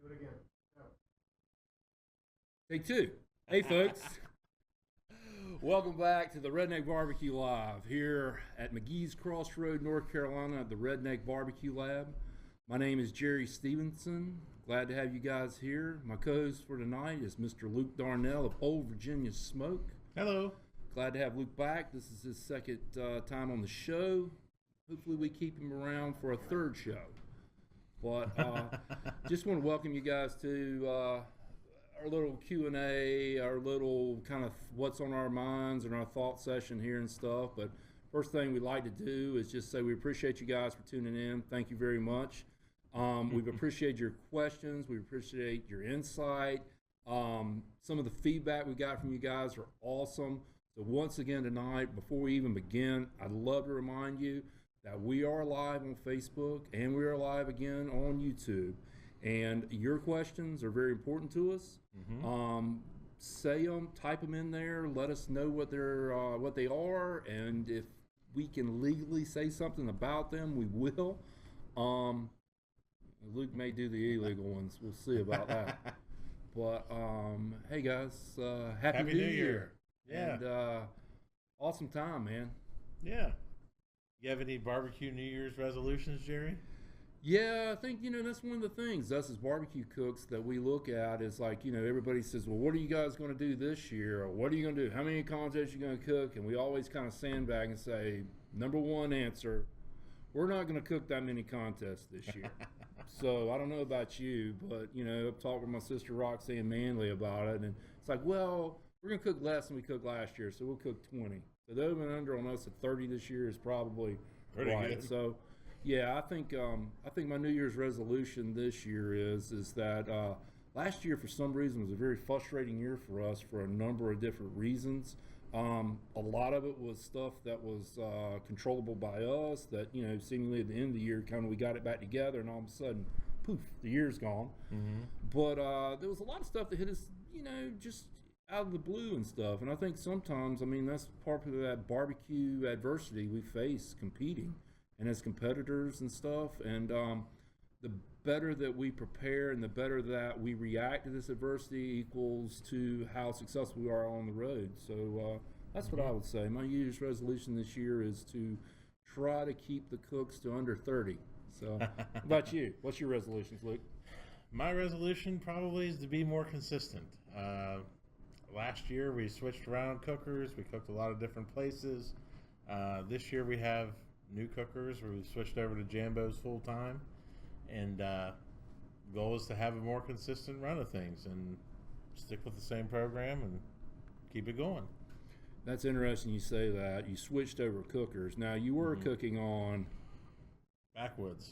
Do it again. No. Take two. Hey, folks. Welcome back to the Redneck Barbecue Live here at McGee's Crossroad, North Carolina at the Redneck Barbecue Lab. My name is Jerry Stevenson. Glad to have you guys here. My co-host for tonight is Mr. Luke Darnell of Old Virginia Smoke. Hello. Glad to have Luke back. This is his second time on the show. Hopefully we keep him around for a third show. But just want to welcome you guys to our little Q&A, our little kind of what's on our minds and our thought session here and stuff. But first thing we'd like to do is just say we appreciate you guys for tuning in. Thank you very much. We appreciate your questions. We appreciate your insight. Some of the feedback we got from you guys are awesome. So once again tonight, before we even begin, I'd love to remind you that we are live on Facebook and we are live again on YouTube. And your questions are very important to us. Say them, type them in there. Let us know what they are, and if we can legally say something about them, we will. Luke may do the illegal ones. We'll see about that. But hey guys, happy New Year! Yeah. And awesome time, man. Yeah. You have any barbecue New Year's resolutions, Jerry? Yeah, I think, that's one of the things, us as barbecue cooks, that we look at is like, everybody says, well, what are you guys going to do this year? Or what are you going to do? How many contests are you going to cook? And we always kind of sandbag and say, number one answer, we're not going to cook that many contests this year. So I don't know about you, but, I've talked with my sister Roxanne Manley about it. And it's like, well, we're going to cook less than we cooked last year, so we'll cook 20. So the over and under on us at 30 this year is probably pretty right. Good. So, yeah, I think my New Year's resolution this year is that last year for some reason was a very frustrating year for us for a number of different reasons. A lot of it was stuff that was controllable by us. That seemingly at the end of the year, kind of we got it back together, and all of a sudden, poof, the year's gone. But there was a lot of stuff that hit us, just out of the blue and stuff. And I think sometimes, that's part of that barbecue adversity we face competing and as competitors and stuff. And the better that we prepare and the better that we react to this adversity equals to how successful we are on the road. So that's what I would say. My New Year's resolution this year is to try to keep the cooks to under 30. So how about you? What's your resolutions, Luke? My resolution probably is to be more consistent. Last year we switched around cookers. We cooked a lot of different places. This year we have new cookers where we switched over to Jambos full time. And goal is to have a more consistent run of things and stick with the same program and keep it going. That's interesting you say that. You switched over cookers. Now you were cooking on Backwoods.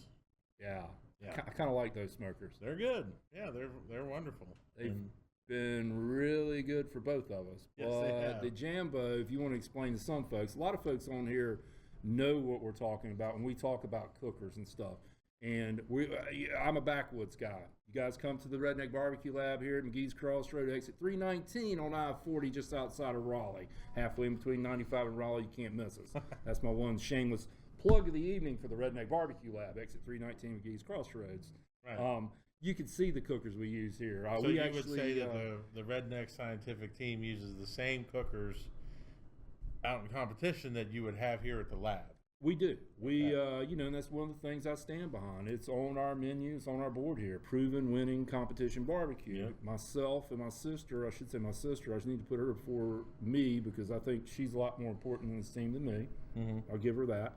Yeah. I kind of like those smokers. They're good. Yeah, they're wonderful. They've been really good for both of us. Yes, but they have. the Jambo, if you want to explain to some folks, a lot of folks on here know what we're talking about when we talk about cookers and stuff. And I'm a backwoods guy. You guys come to the Redneck Barbecue Lab here at McGee's Crossroad, exit 319 on I-40 just outside of Raleigh. Halfway in between 95 and Raleigh, you can't miss us. That's my one shameless plug of the evening for the Redneck Barbecue Lab, exit 319 McGee's Crossroads. Right. You can see the cookers we use here. So you would say that the Redneck Scientific team uses the same cookers out in competition that you would have here at the lab. We do. And that's one of the things I stand behind. It's on our menu. It's on our board here. Proven winning competition barbecue. Yep. Myself and my sister, I should say my sister, I just need to put her before me because I think she's a lot more important in this team than me. I'll give her that.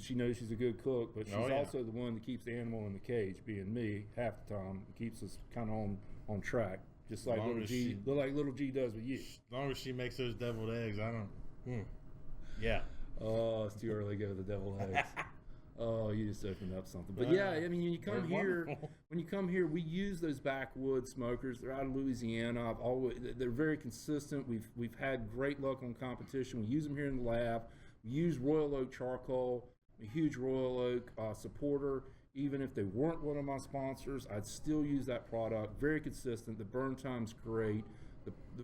She knows she's a good cook, but she's also the one that keeps the animal in the cage, being me, half the time. It keeps us kind of on track, just like little G does with you. As long as she makes those deviled eggs, I don't. Yeah. Oh, it's too early to go to the deviled eggs. Oh, you just opened up something. But yeah, when you come here, we use those backwoods smokers. They're out of Louisiana. They're very consistent. We've had great luck on competition. We use them here in the lab. We use Royal Oak charcoal. I'm a huge Royal Oak supporter. Even if they weren't one of my sponsors, I'd still use that product. Very consistent. The burn time's great.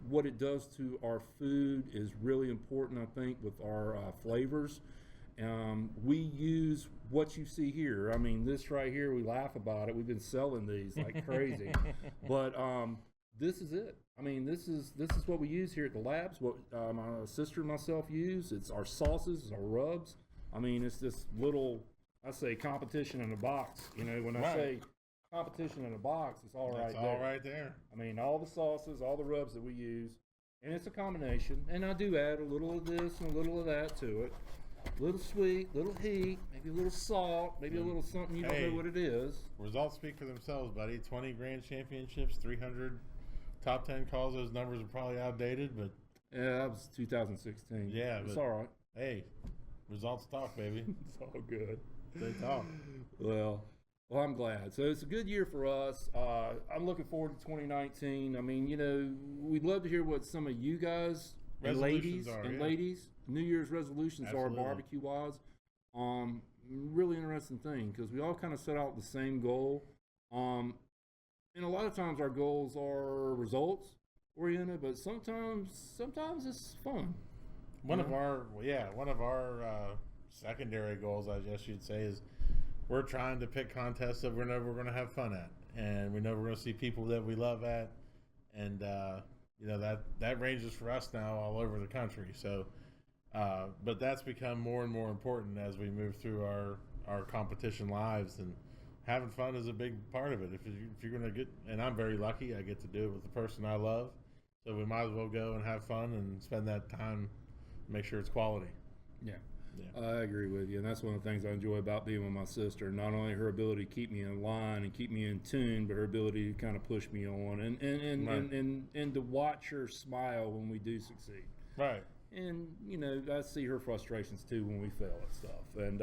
What it does to our food is really important, I think, with our flavors. We use what you see here. I mean, this right here, we laugh about it. We've been selling these like crazy, but this is it. I mean, this is what we use here at the labs. What my sister and myself use. It's our sauces, it's our rubs. I mean, it's this little, I say, competition in a box. You know, when I say competition in a box, it's all right there. All right there. I mean, all the sauces, all the rubs that we use, and it's a combination. And I do add a little of this and a little of that to it. A little sweet, a little heat, maybe a little salt, maybe a little something you don't know what it is. Results speak for themselves, buddy. 20 grand championships, 300 top 10 calls. Those numbers are probably outdated, but yeah, that was 2016. Yeah, it's all right. Hey, results talk, baby. It's all good. They talk. Well, I'm glad. So it's a good year for us. I'm looking forward to 2019. I mean, you know, we'd love to hear what some of you guys and ladies New Year's resolutions are barbecue wise. Really interesting thing because we all kind of set out the same goal. And a lot of times our goals are results oriented, but sometimes it's fun. One of our secondary goals, I guess you'd say, is we're trying to pick contests that we know we're going to have fun at, and we know we're going to see people that we love at, and you know, that ranges for us now all over the country. So, but that's become more and more important as we move through our competition lives, and having fun is a big part of it. If you're going to get, and I'm very lucky, I get to do it with the person I love, so we might as well go and have fun and spend that time, make sure it's quality. Yeah. I agree with you, and that's one of the things I enjoy about being with my sister. Not only her ability to keep me in line and keep me in tune, but her ability to kind of push me on and to watch her smile when we do succeed. Right. And you know, I see her frustrations too when we fail at stuff, and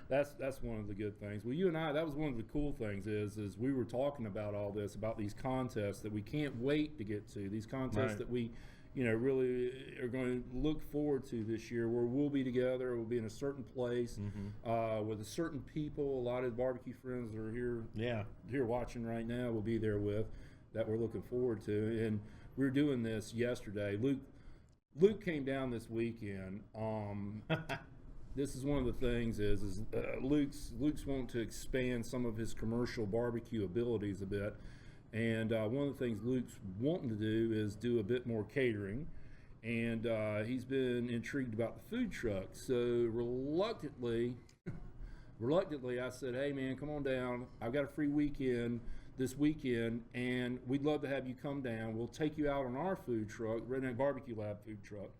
that's one of the good things. Well, you and I, that was one of the cool things is we were talking about all this, about these contests that we can't wait to get to. These contests that we, you know, really are going to look forward to this year, where we'll be together, we'll be in a certain place with a certain people. A lot of barbecue friends that are here watching right now will be there with, that we're looking forward to. And we were doing this yesterday. Luke came down this weekend. This is one of the things is Luke's wanting to expand some of his commercial barbecue abilities a bit. And one of the things Luke's wanting to do is do a bit more catering. And he's been intrigued about the food truck. So reluctantly, I said, hey, man, come on down. I've got a free weekend this weekend, and we'd love to have you come down. We'll take you out on our food truck, Redneck Barbecue Lab food truck.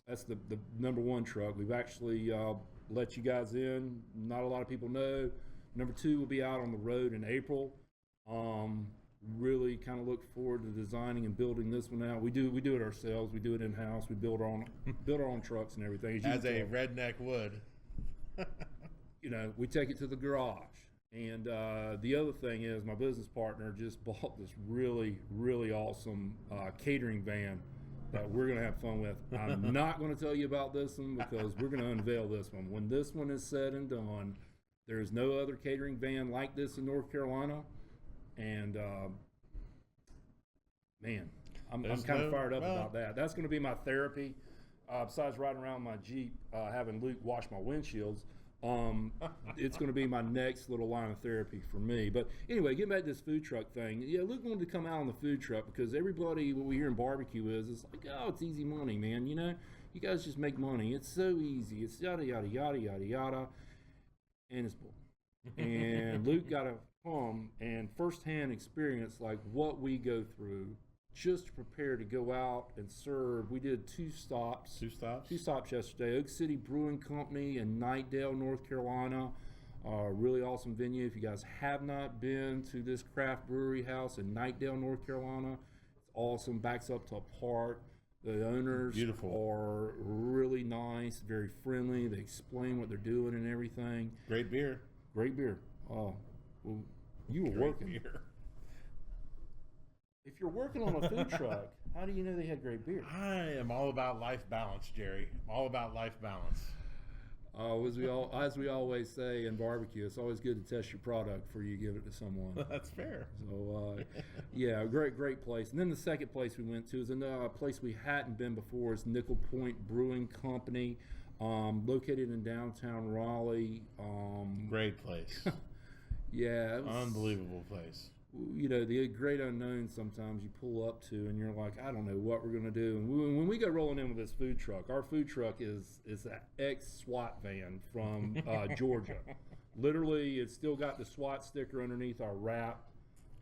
That's the number one truck. We've actually let you guys in. Not a lot of people know. Number two will be out on the road in April. Really kind of look forward to designing and building this one out. We do it ourselves. We do it in house. We build our own trucks and everything. As a redneck would. You know, we take it to the garage. And the other thing is, my business partner just bought this really, really awesome catering van that we're going to have fun with. I'm not going to tell you about this one because we're going to unveil this one. When this one is said and done, there is no other catering van like this in North Carolina. And man, I'm kind of fired up about that. That's going to be my therapy. Besides riding around my Jeep, having Luke wash my windshields, it's going to be my next little line of therapy for me. But anyway, getting back to this food truck thing, yeah, Luke wanted to come out on the food truck because everybody, what we hear in barbecue is, it's like, oh, it's easy money, man. You know, you guys just make money. It's so easy. It's yada, yada, yada, yada, yada. And it's bull. And Luke got to come and firsthand experience like what we go through just to prepare to go out and serve. We did two stops yesterday. Oak City Brewing Company in Knightdale, North Carolina. Really awesome venue. If you guys have not been to this craft brewery house in Knightdale, North Carolina, it's awesome. Backs up to a park. The owners are really nice, very friendly. They explain what they're doing and everything. Great beer. Oh, well, you were working. Beer. If you're working on a food truck, how do you know they had great beer? I am all about life balance, Jerry. All about life balance. As we always say in barbecue, it's always good to test your product before you give it to someone. That's fair. So, yeah, great place. And then the second place we went to is a place we hadn't been before. It's Nickel Point Brewing Company. Located in downtown Raleigh. Great place. Yeah, it was, Unbelievable place. you know, the great unknown sometimes you pull up to and you're like, I don't know what we're going to do. And when we go rolling in with this food truck, our food truck is an ex-SWAT van from Georgia. Literally, it's still got the SWAT sticker underneath our wrap.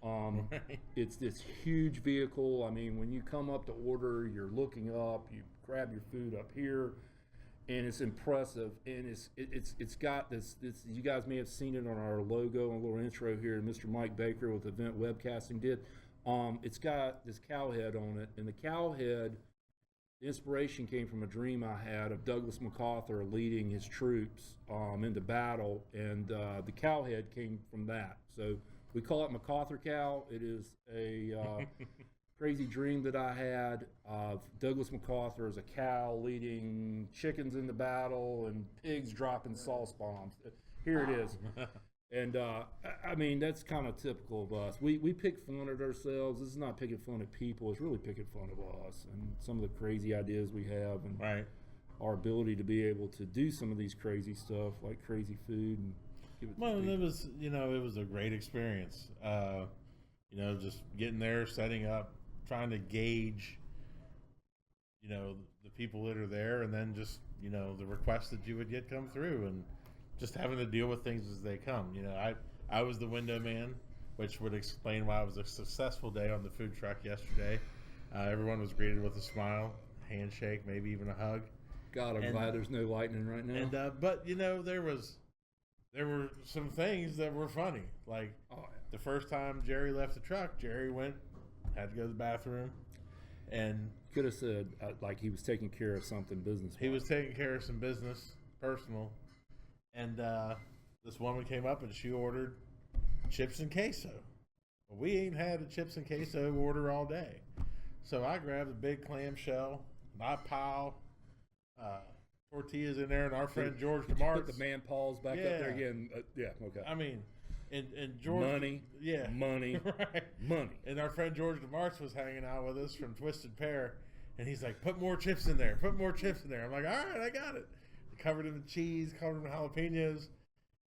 Right. It's this huge vehicle. I mean, when you come up to order, you're looking up, you grab your food up here, and it's impressive. And it's got this. You guys may have seen it on our logo and a little intro here. Mr. Mike Baker with Event Webcasting did. It's got this cow head on it, and the cow head. The inspiration came from a dream I had of Douglas MacArthur leading his troops into battle, and the cow head came from that. So we call it MacArthur Cow. It is a crazy dream that I had of Douglas MacArthur as a cow leading chickens into battle and pigs dropping sauce bombs. Here it is. And I mean, that's kind of typical of us. We pick fun at ourselves. This is not picking fun at people. It's really picking fun of us and some of the crazy ideas we have, and Right. our ability to be able to do some of these crazy stuff like crazy food and give it Well, to and people. it was a great experience. Just getting there, setting up, trying to gauge, the people that are there, and then just, the requests that you would get come through, and just having to deal with things as they come. I was the window man, which would explain why it was a successful day on the food truck yesterday. Everyone was greeted with a smile, handshake, maybe even a hug. God, I'm and- glad there's no lightning right now. And but there were some things that were funny. Like Oh, the first time Jerry left the truck, Jerry had to go to the bathroom, and could have said like he was taking care of something business. he was taking care of some business, personal, and this woman came up and she ordered chips and queso. Well, we ain't had a chips and queso order all day, so I grabbed a big clamshell, my pile, tortillas in there, and our friend George Did you DeMartz. put the man paws back up there Yeah. again. Yeah, okay. I mean, and George, Money, yeah, money, right. money. And our friend George DeMartz was hanging out with us from Twisted Pear, and he's like, "Put more chips in there. Put more chips in there." I'm like, "All right, I got it." Covered them in cheese, covered them in jalapenos.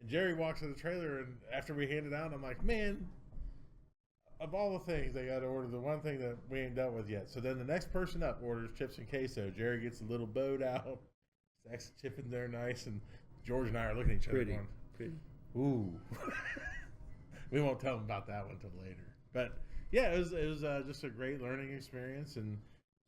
And Jerry walks to the trailer, and after we hand it out, I'm like, "Man, of all the things they got to order, the one thing that we ain't dealt with yet." So then the next person up orders chips and queso. Jerry gets a little boat out, stacks the chip in there nice, and George and I are looking at each other Pretty, going, pretty. ooh. We won't tell them about that one till later. But yeah, it was just a great learning experience, and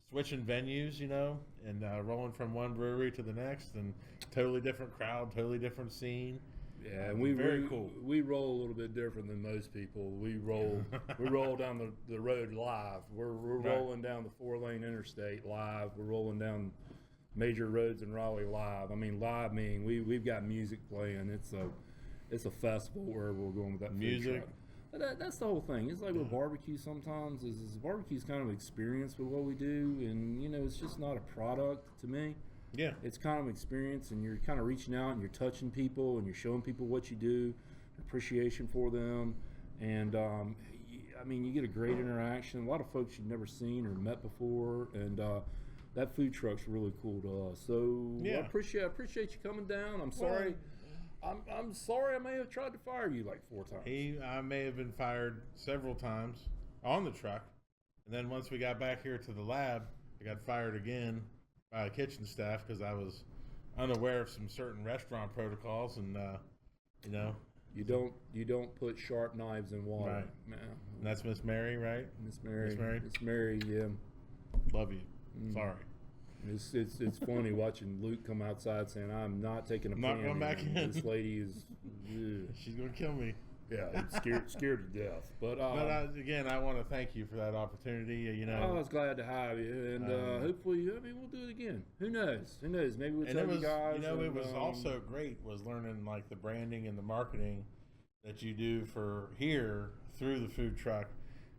switching venues, and rolling from one brewery to the next, and totally different crowd, totally different scene. Yeah, and we Very cool. We roll a little bit different than most people. We roll down the road live. We're Right. rolling down the 4-lane interstate live. We're rolling down major roads in Raleigh live. I mean, live meaning we've got music playing. It's a festival where we're going with that food Music. truck. But that's the whole thing. It's like with barbecue sometimes is barbecue's kind of an experience with what we do, and it's just not a product to me. Yeah, It's kind of an experience, and you're kind of reaching out and you're touching people and you're showing people what you do, appreciation for them, and I mean, you get a great interaction. A lot of folks you've never seen or met before, and that food truck's really cool to us. So Yeah. I appreciate you coming down. I'm sorry. I'm sorry I may have tried to fire you like 4 times. I may have been fired several times on the truck, and then once we got back here to the lab, I got fired again by the kitchen staff because I was unaware of some certain restaurant protocols, and You don't put sharp knives in water, Right. man. and that's Miss Mary, right? Miss Mary. Miss Mary? Miss Mary, yeah. Love you. Mm. Sorry. It's funny watching Luke come outside saying, "I'm not taking a I'm not pan going back in." This lady is, ugh. She's gonna kill me. yeah, scared to death. But Again, I want to thank you for that opportunity. I was glad to have you, and hopefully, we'll do it again. Who knows? Maybe we'll And tell it was, you guys. it was also great was learning like the branding and the marketing that you do for here through the food truck,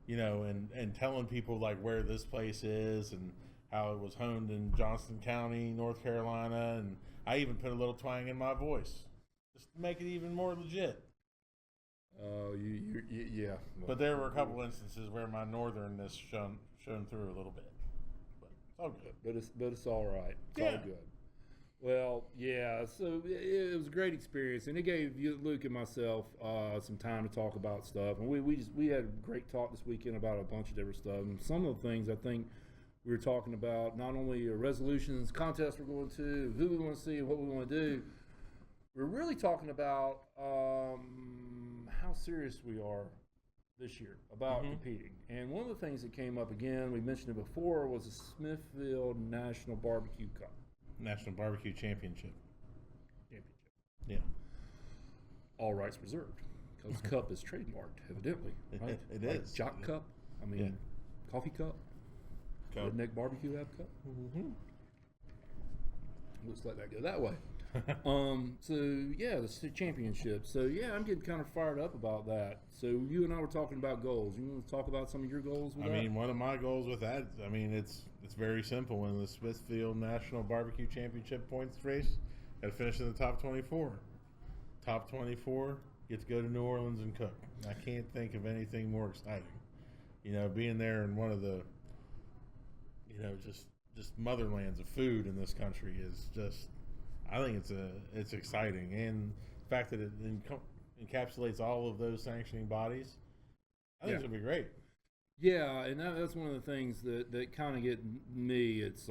and telling people like where this place is and how it was honed in Johnston County, North Carolina, and I even put a little twang in my voice just to make it even more legit. Oh, yeah. But there were a couple instances where my northernness shone through a little bit. But it's all good. But it's all right. It's Yeah. all good. Well, yeah. So it was a great experience, and it gave you, Luke and myself some time to talk about stuff. And we had a great talk this weekend about a bunch of different stuff. And some of the things I think we were talking about, not only resolutions, contests we're going to, who we want to see, and what we want to do. We're really talking about how serious we are this year about competing. And one of the things that came up again, we mentioned it before, was the Smithfield National Barbecue Cup. National Barbecue Championship. Yeah. All rights reserved, because cup is trademarked, evidently. Right? It like is. Jock Cup. I mean, coffee cup. Redneck Barbecue Lab Cup. Let's let that go that way. So yeah, the championship. So yeah, I'm getting kind of fired up about that. So you and I were talking about goals. You want to talk about some of your goals with that? I mean, one of my goals with that, I mean, it's very simple. In the Smithfield National Barbecue Championship points race, got to finish in the top 24. Top 24, get to go to New Orleans and cook. I can't think of anything more exciting. You know, being there in one of the, you know, just motherlands of food in this country is just, I think it's exciting, and the fact that it encapsulates all of those sanctioning bodies, I think it's gonna be great. Yeah, and that's one of the things that kind of get me. It's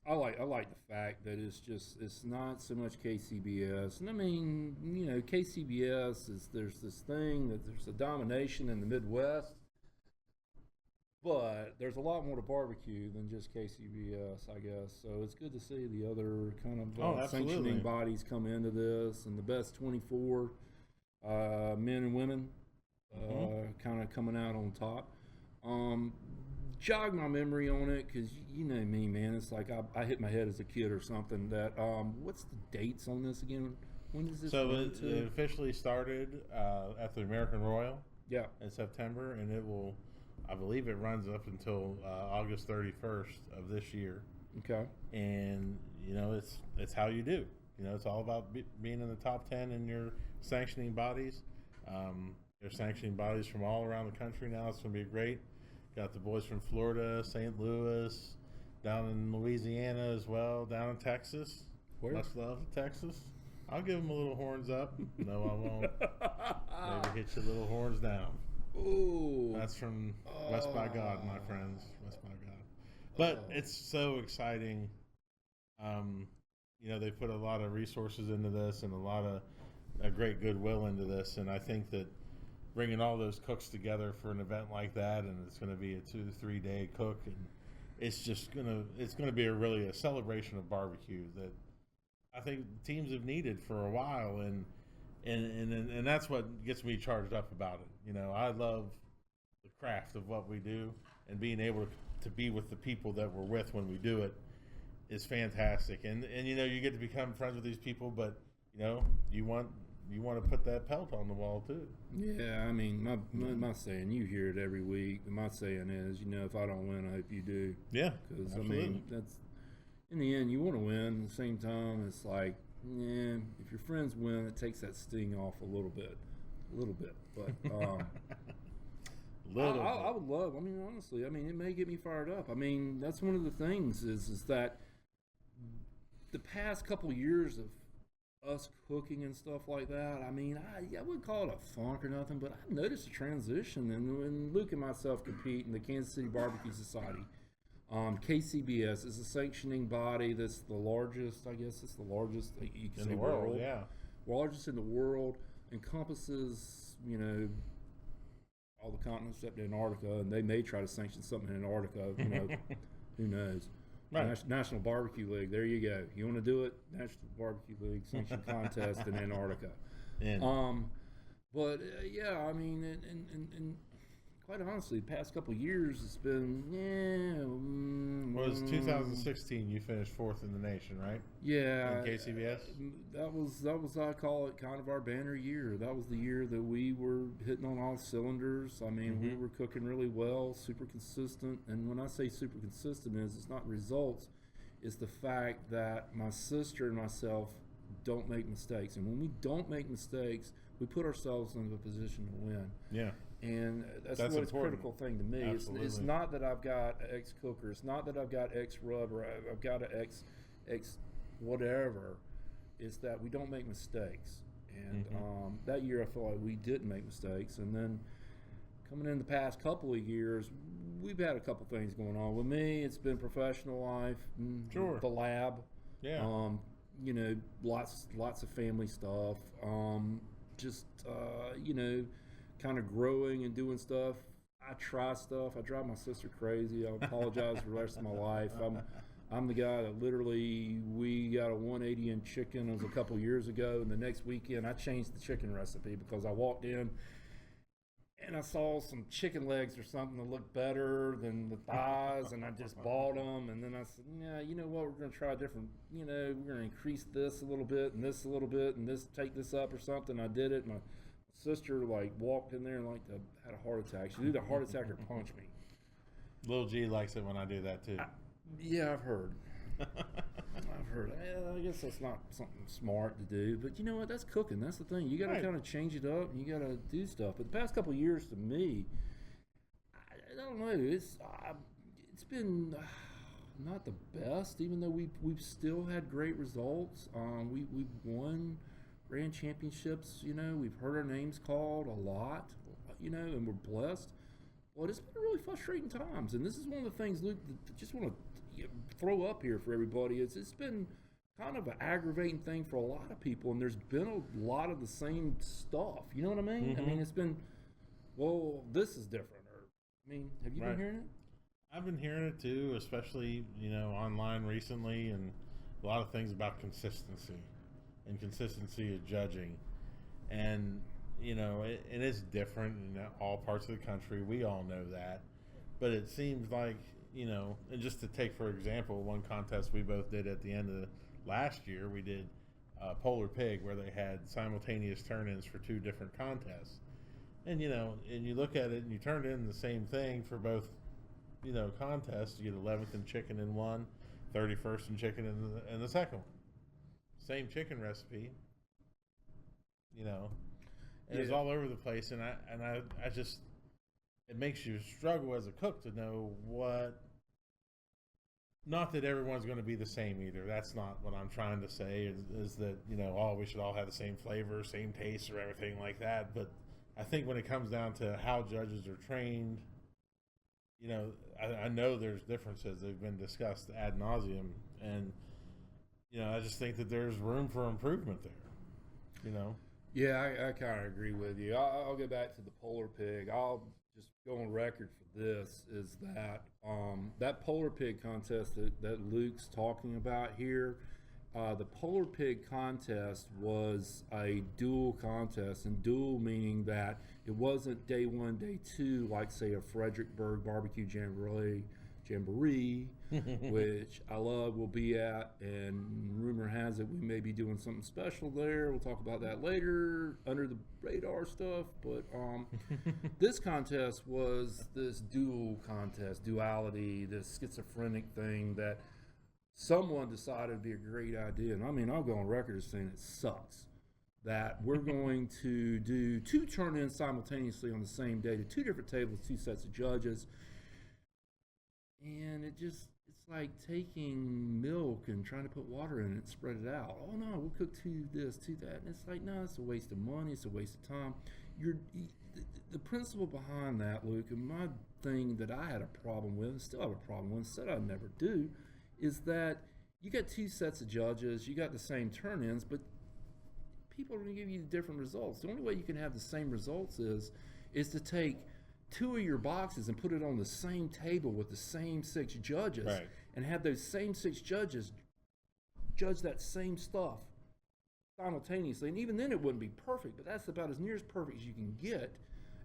I like the fact that it's not so much KCBS, and I mean, you know, KCBS there's this thing that there's a domination in the Midwest. But there's a lot more to barbecue than just KCBS, I guess. So it's good to see the other kind of sanctioning bodies come into this, and the best 24 men and women kind of coming out on top. Jog my memory on it, because you know me, man. It's like I hit my head as a kid or something. That what's the dates on this again? When does this? So it officially started at the American Royal. Yeah. In September, and it will. I believe it runs up until August 31st of this year. Okay. And, you know, it's how you do. You know, it's all about being in the top 10 in your sanctioning bodies. There's sanctioning bodies from all around the country now. It's going to be great. Got the boys from Florida, St. Louis, down in Louisiana as well, down in Texas. Where? Much love to Texas. I'll give them a little horns up. No, I won't. Maybe hit your little horns down. Ooh. That's from West by God, my friends. West by God. But it's so exciting. You know, they put a lot of resources into this and a lot of a great goodwill into this. And I think that bringing all those cooks together for an event like that, and it's going to be a 2 to 3 day cook, and it's going to be really a celebration of barbecue that I think teams have needed for a while. And that's what gets me charged up about it. You know, I love the craft of what we do, and being able to be with the people that we're with when we do it is fantastic. And you know, you get to become friends with these people, but you know, you want to put that pelt on the wall too. Yeah, I mean, my saying, you hear it every week. My saying is, you know, if I don't win, I hope you do. Yeah, because I mean, that's in the end, you want to win. At the same time, it's like, yeah, if your friends win, it takes that sting off a little bit. But I would love. I mean, honestly, I mean, it may get me fired up. I mean, that's one of the things is that the past couple years of us cooking and stuff like that. I mean, I wouldn't call it a funk or nothing, but I noticed a transition. And when Luke and myself compete in the Kansas City Barbecue Society, KCBS is a sanctioning body that's the largest. I guess it's the largest you can in say the world. Yeah, largest in the world. Encompasses, you know, all the continents except Antarctica, and they may try to sanction something in Antarctica. You know, who knows? Right. National Barbecue League. There you go. You want to do it? National Barbecue League sanction contest in Antarctica. Yeah. But yeah, I mean, and quite honestly, the past couple of years, it's been Well, it was 2016. You finished 4th in the nation, right? Yeah. In KCBS. That was I call it kind of our banner year. That was the year that we were hitting on all cylinders. I mean, we were cooking really well, super consistent. And when I say super consistent, it's not results. It's the fact that my sister and myself don't make mistakes. And when we don't make mistakes, we put ourselves in a position to win. Yeah. And that's what it's a critical thing to me. It's not that I've got X cooker. It's not that I've got X rub or I've got an X whatever, is that we don't make mistakes. And that year I felt like we didn't make mistakes. And then coming in the past couple of years, we've had a couple things going on. With me, it's been professional life, Sure. the lab, Yeah. you know, lots of family stuff, just you know, kind of growing and doing stuff. I try stuff. I drive my sister crazy. I apologize for the rest of my life. I'm the guy that literally, we got a 180 chicken. It was a couple years ago, and the next weekend I changed the chicken recipe because I walked in and I saw some chicken legs or something that looked better than the thighs, and I just bought them. And then I said, yeah, you know what, we're going to try a different, you know, we're going to increase this a little bit and this a little bit and this, take this up or something. I did it. My sister like walked in there and like had a heart attack. She either heart attack or punch me. Lil G likes it when I do that too. Yeah, I've heard. I've heard. I guess that's not something smart to do, but you know what? That's cooking. That's the thing. You got to Right. kind of change it up, and you got to do stuff. But the past couple of years, to me, I don't know. It's been not the best, even though we've still had great results. We've won grand championships. You know, we've heard our names called a lot. You know, and we're blessed. But it's been really frustrating times, and this is one of the things, Luke, that I just want to throw up here for everybody. It's been kind of an aggravating thing for a lot of people, and there's been a lot of the same stuff. You know what I mean? I mean, it's been, well, this is different. Or, I mean, have you been hearing it? I've been hearing it too, especially, you know, online recently, and a lot of things about consistency and consistency of judging. And, you know, it is different in all parts of the country. We all know that. But it seems like, you know, and just to take, for example, one contest we both did at the end of last year, we did Polar Pig, where they had simultaneous turn-ins for 2 different contests. And, you know, and you look at it and you turned in the same thing for both, you know, contests. You get 11th in chicken in one, 31st in chicken in the second one. Same chicken recipe, you know. And it's all over the place, and I just, it makes you struggle as a cook to know what. Not that everyone's going to be the same either. That's not what I'm trying to say. Is that, you know, we should all have the same flavor, same taste, or everything like that. But I think when it comes down to how judges are trained, you know, I know there's differences. They've been discussed ad nauseum, and you know, I just think that there's room for improvement there. You know. Yeah, I kind of agree with you. I'll go back to the Polar Pig. I'll just go on record for this, is that that Polar Pig contest that Luke's talking about here, the Polar Pig contest was a dual contest, and dual meaning that it wasn't day 1, day 2, like say a Fredericksburg barbecue jamboree, which I love, we'll be at, and rumor has it we may be doing something special there. We'll talk about that later, under the radar stuff. But this contest was this dual contest, duality, this schizophrenic thing that someone decided would be a great idea. And I mean, I'll go on record as saying it sucks that we're going to do 2 turn-ins simultaneously on the same day to 2 different tables, 2 sets of judges. And it's like taking milk and trying to put water in it and spread it out. Oh no, we'll cook 2 this, 2 that. And it's like, no, it's a waste of money, it's a waste of time. The principle behind that, Luke, and my thing that I had a problem with, and still have a problem with, said I'd never do, is that you got 2 sets of judges, you got the same turn-ins, but people are going to give you different results. The only way you can have the same results is to take 2 of your boxes and put it on the same table with the same 6 judges, Right. and have those same 6 judges judge that same stuff simultaneously. And even then it wouldn't be perfect, but that's about as near as perfect as you can get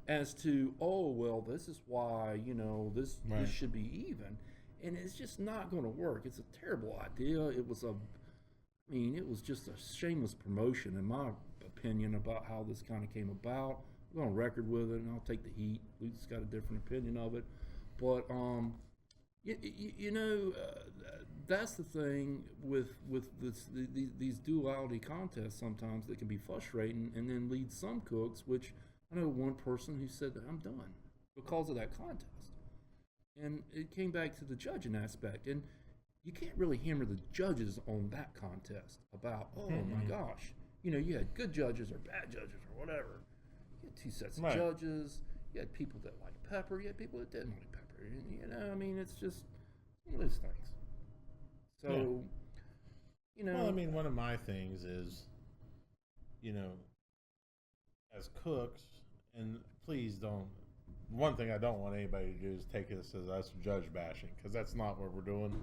as to, oh, well, this is why, you know, this should be even. And it's just not going to work. It's a terrible idea. It was just a shameless promotion, in my opinion, about how this kind of came about. I'm on record with it, and I'll take the heat. Luke's got a different opinion of it, but you know, that's the thing with these duality contests sometimes that can be frustrating, and then lead some cooks. Which I know one person who said that I'm done because of that contest, and it came back to the judging aspect. And you can't really hammer the judges on that contest about, oh my gosh, you had good judges or bad judges or whatever. You had two sets of judges. You had people that liked pepper. You had people that didn't like pepper. I mean, it's just one of those things. So, Well, I mean, one of my things is, as cooks, and please don't. One thing I don't want anybody to do is take this as us judge bashing, because that's not what we're doing.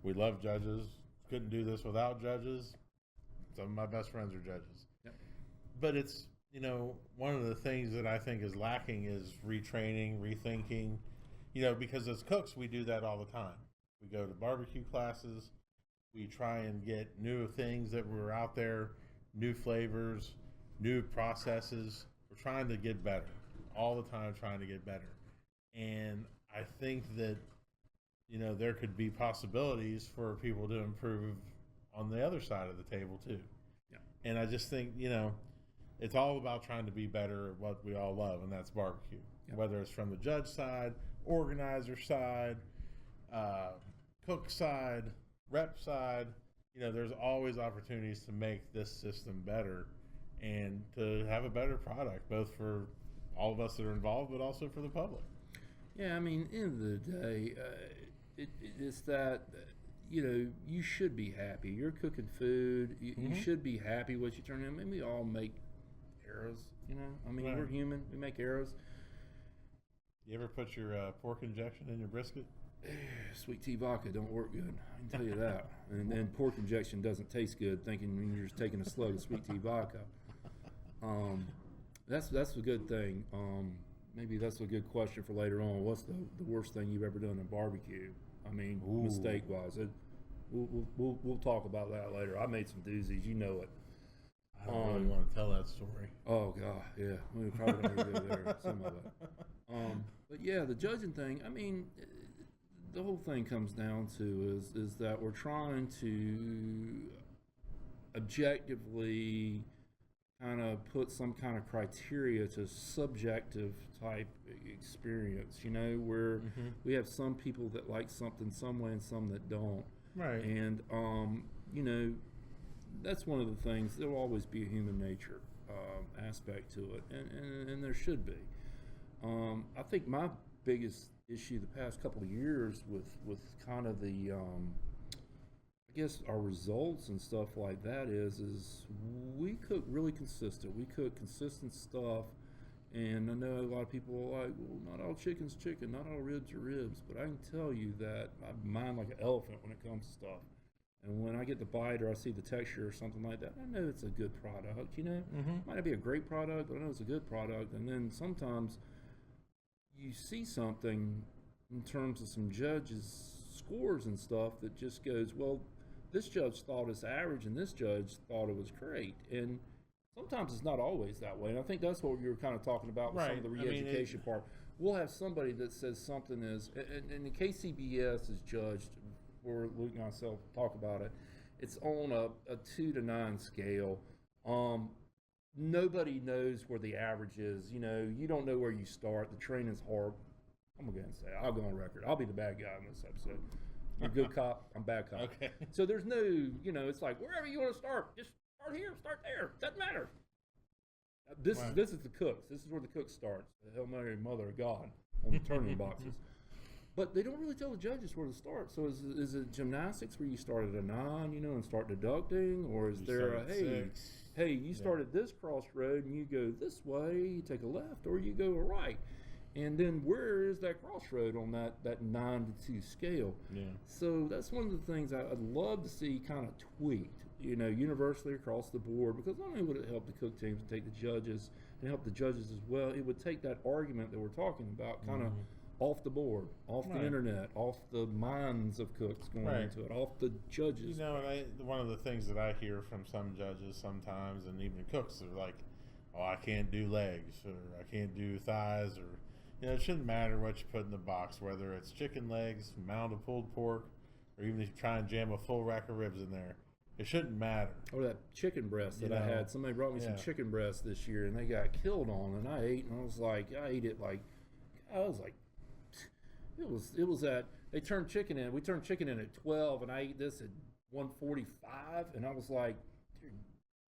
We love judges. Couldn't do this without judges. Some of my best friends are judges. Yep. But it's, one of the things that I think is lacking is retraining, rethinking, because as cooks, we do that all the time. We go to barbecue classes. We try and get new things that were out there, new flavors, new processes. We're trying to get better all the time, trying to get better. And I think that, there could be possibilities for people to improve on the other side of the table too. Yeah. And I just think, it's all about trying to be better at what we all love, and that's barbecue. Yeah. Whether it's from the judge side, organizer side, cook side, rep side, there's always opportunities to make this system better and to have a better product, both for all of us that are involved, but also for the public. Yeah, I mean, end of the day, it's that, you should be happy. You're cooking food. You should be happy what you turn in. I mean, we all make errors, I mean, we're human. We make errors. You ever put your pork injection in your brisket? Sweet tea vodka don't work good. I can tell you that. And then pork injection doesn't taste good. Thinking you're just taking a slug of sweet tea vodka. That's a good thing. Maybe that's a good question for later on. What's the worst thing you've ever done in barbecue? I mean, mistake wise. We'll talk about that later. I made some doozies. You know it. I don't really want to tell that story. Oh God, yeah. We probably don't need to go there. Some of it. But yeah, the judging thing. I mean, the whole thing comes down to is that we're trying to objectively kind of put some kind of criteria to subjective type experience, where we have some people that like something some way and some that don't. Right. And, that's one of the things. There will always be a human nature aspect to it, and there should be. I think my biggest issue the past couple of years with kind of the I guess our results and stuff like that is we cook really consistent. We cook consistent stuff, and I know a lot of people are like, well, not all chicken's chicken, not all ribs are ribs, but I can tell you that I mind like an elephant when it comes to stuff. And when I get the bite or I see the texture or something like that, I know it's a good product. Might not be a great product, but I know it's a good product. And then sometimes you see something in terms of some judges' scores and stuff that just goes, well, this judge thought it's average and this judge thought it was great. And sometimes it's not always that way. And I think that's what you were kind of talking about with some of the re-education part. We'll have somebody that says something is, and the KCBS is judged, where Luke and I talk about it, it's on a 2 to 9 scale. Nobody knows where the average is. You don't know where you start. The training's hard. I'm going to go ahead and say it. I'll go on record. I'll be the bad guy in this episode. You're a good cop. I'm bad cop. Okay. So there's no, it's like wherever you want to start, just start here, start there. Doesn't matter. This is the cooks. This is where the cook starts. The Hail Mary, Mother of God on the turning boxes. But they don't really tell the judges where to start. So is it gymnastics where you start at a 9, and start deducting? Or is there a, hey, you start at this crossroad and you go this way, you take a left, or you go a right. And then where is that crossroad on that 9 to 2 scale? Yeah. So that's one of the things I'd love to see kind of tweaked, universally across the board, because not only would it help the cook teams and take the judges and help the judges as well, it would take that argument that we're talking about kind of off the board, off the internet, off the minds of cooks going into it, off the judges. One of the things that I hear from some judges sometimes, and even cooks, are like, oh, I can't do legs, or I can't do thighs, or, it shouldn't matter what you put in the box, whether it's chicken legs, mound of pulled pork, or even if you try and jam a full rack of ribs in there. It shouldn't matter. Or that chicken breast that I had. Somebody brought me some chicken breast this year, and they got killed on, and I ate, and I ate it like, it was that they turned chicken in. We turned chicken in at 12, and I ate this at 1:45, and I was like, dear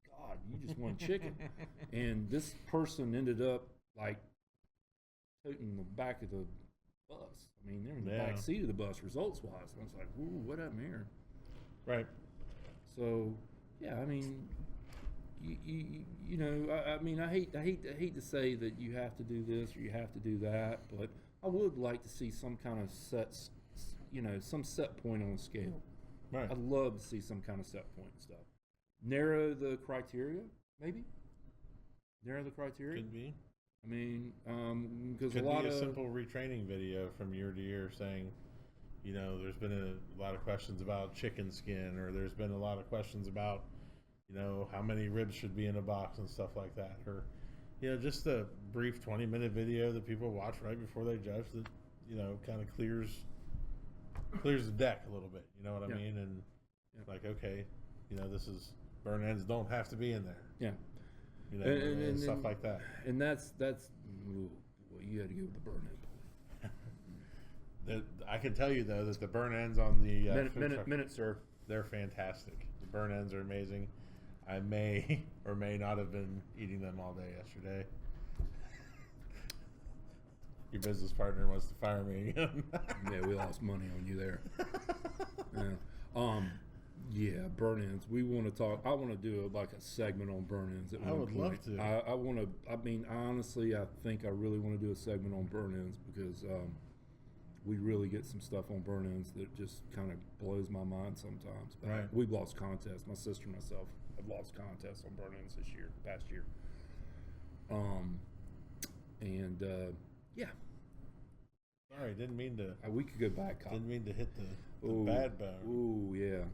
God, you just want chicken. And this person ended up like toting the back of the bus. I mean, they're in the back seat of the bus, results wise. And I was like, ooh, what happened here? Right. So, yeah, I mean, you know, I mean, I hate to say that you have to do this or you have to do that, but I would like to see some kind of some set point on the scale. Right. I'd love to see some kind of set point and stuff. Narrow the criteria, maybe. Narrow the criteria. Could be. I mean, because Could a lot be a of simple retraining video from year to year saying, you know, there's been a lot of questions about chicken skin, or there's been a lot of questions about, you know, how many ribs should be in a box and stuff like that, or, you know, just a brief 20-minute video that people watch right before they judge that, you know, kind of clears the deck a little bit. You know what I mean? And like, okay, you know, this is burn ends don't have to be in there. Yeah. You know, and stuff like that. And that's ooh, well, you had to go with the burn end. I can tell you though that the burn ends on the minute, sir. They're fantastic. The burn ends are amazing. I may or may not have been eating them all day yesterday. Your business partner wants to fire me again. Yeah, we lost money on you there. Yeah. Yeah, burn-ins. We want to talk. I want to do like a segment on burn-ins at one point. I would love to. I want to. I mean, honestly, I think I really want to do a segment on burn-ins because we really get some stuff on burn-ins that just kind of blows my mind sometimes. But right. We've lost contests. My sister and myself have lost contests on burn-ins this year, past year. Yeah. Sorry, didn't mean to. We could go back. Didn't mean to hit the bad bone. Ooh, yeah,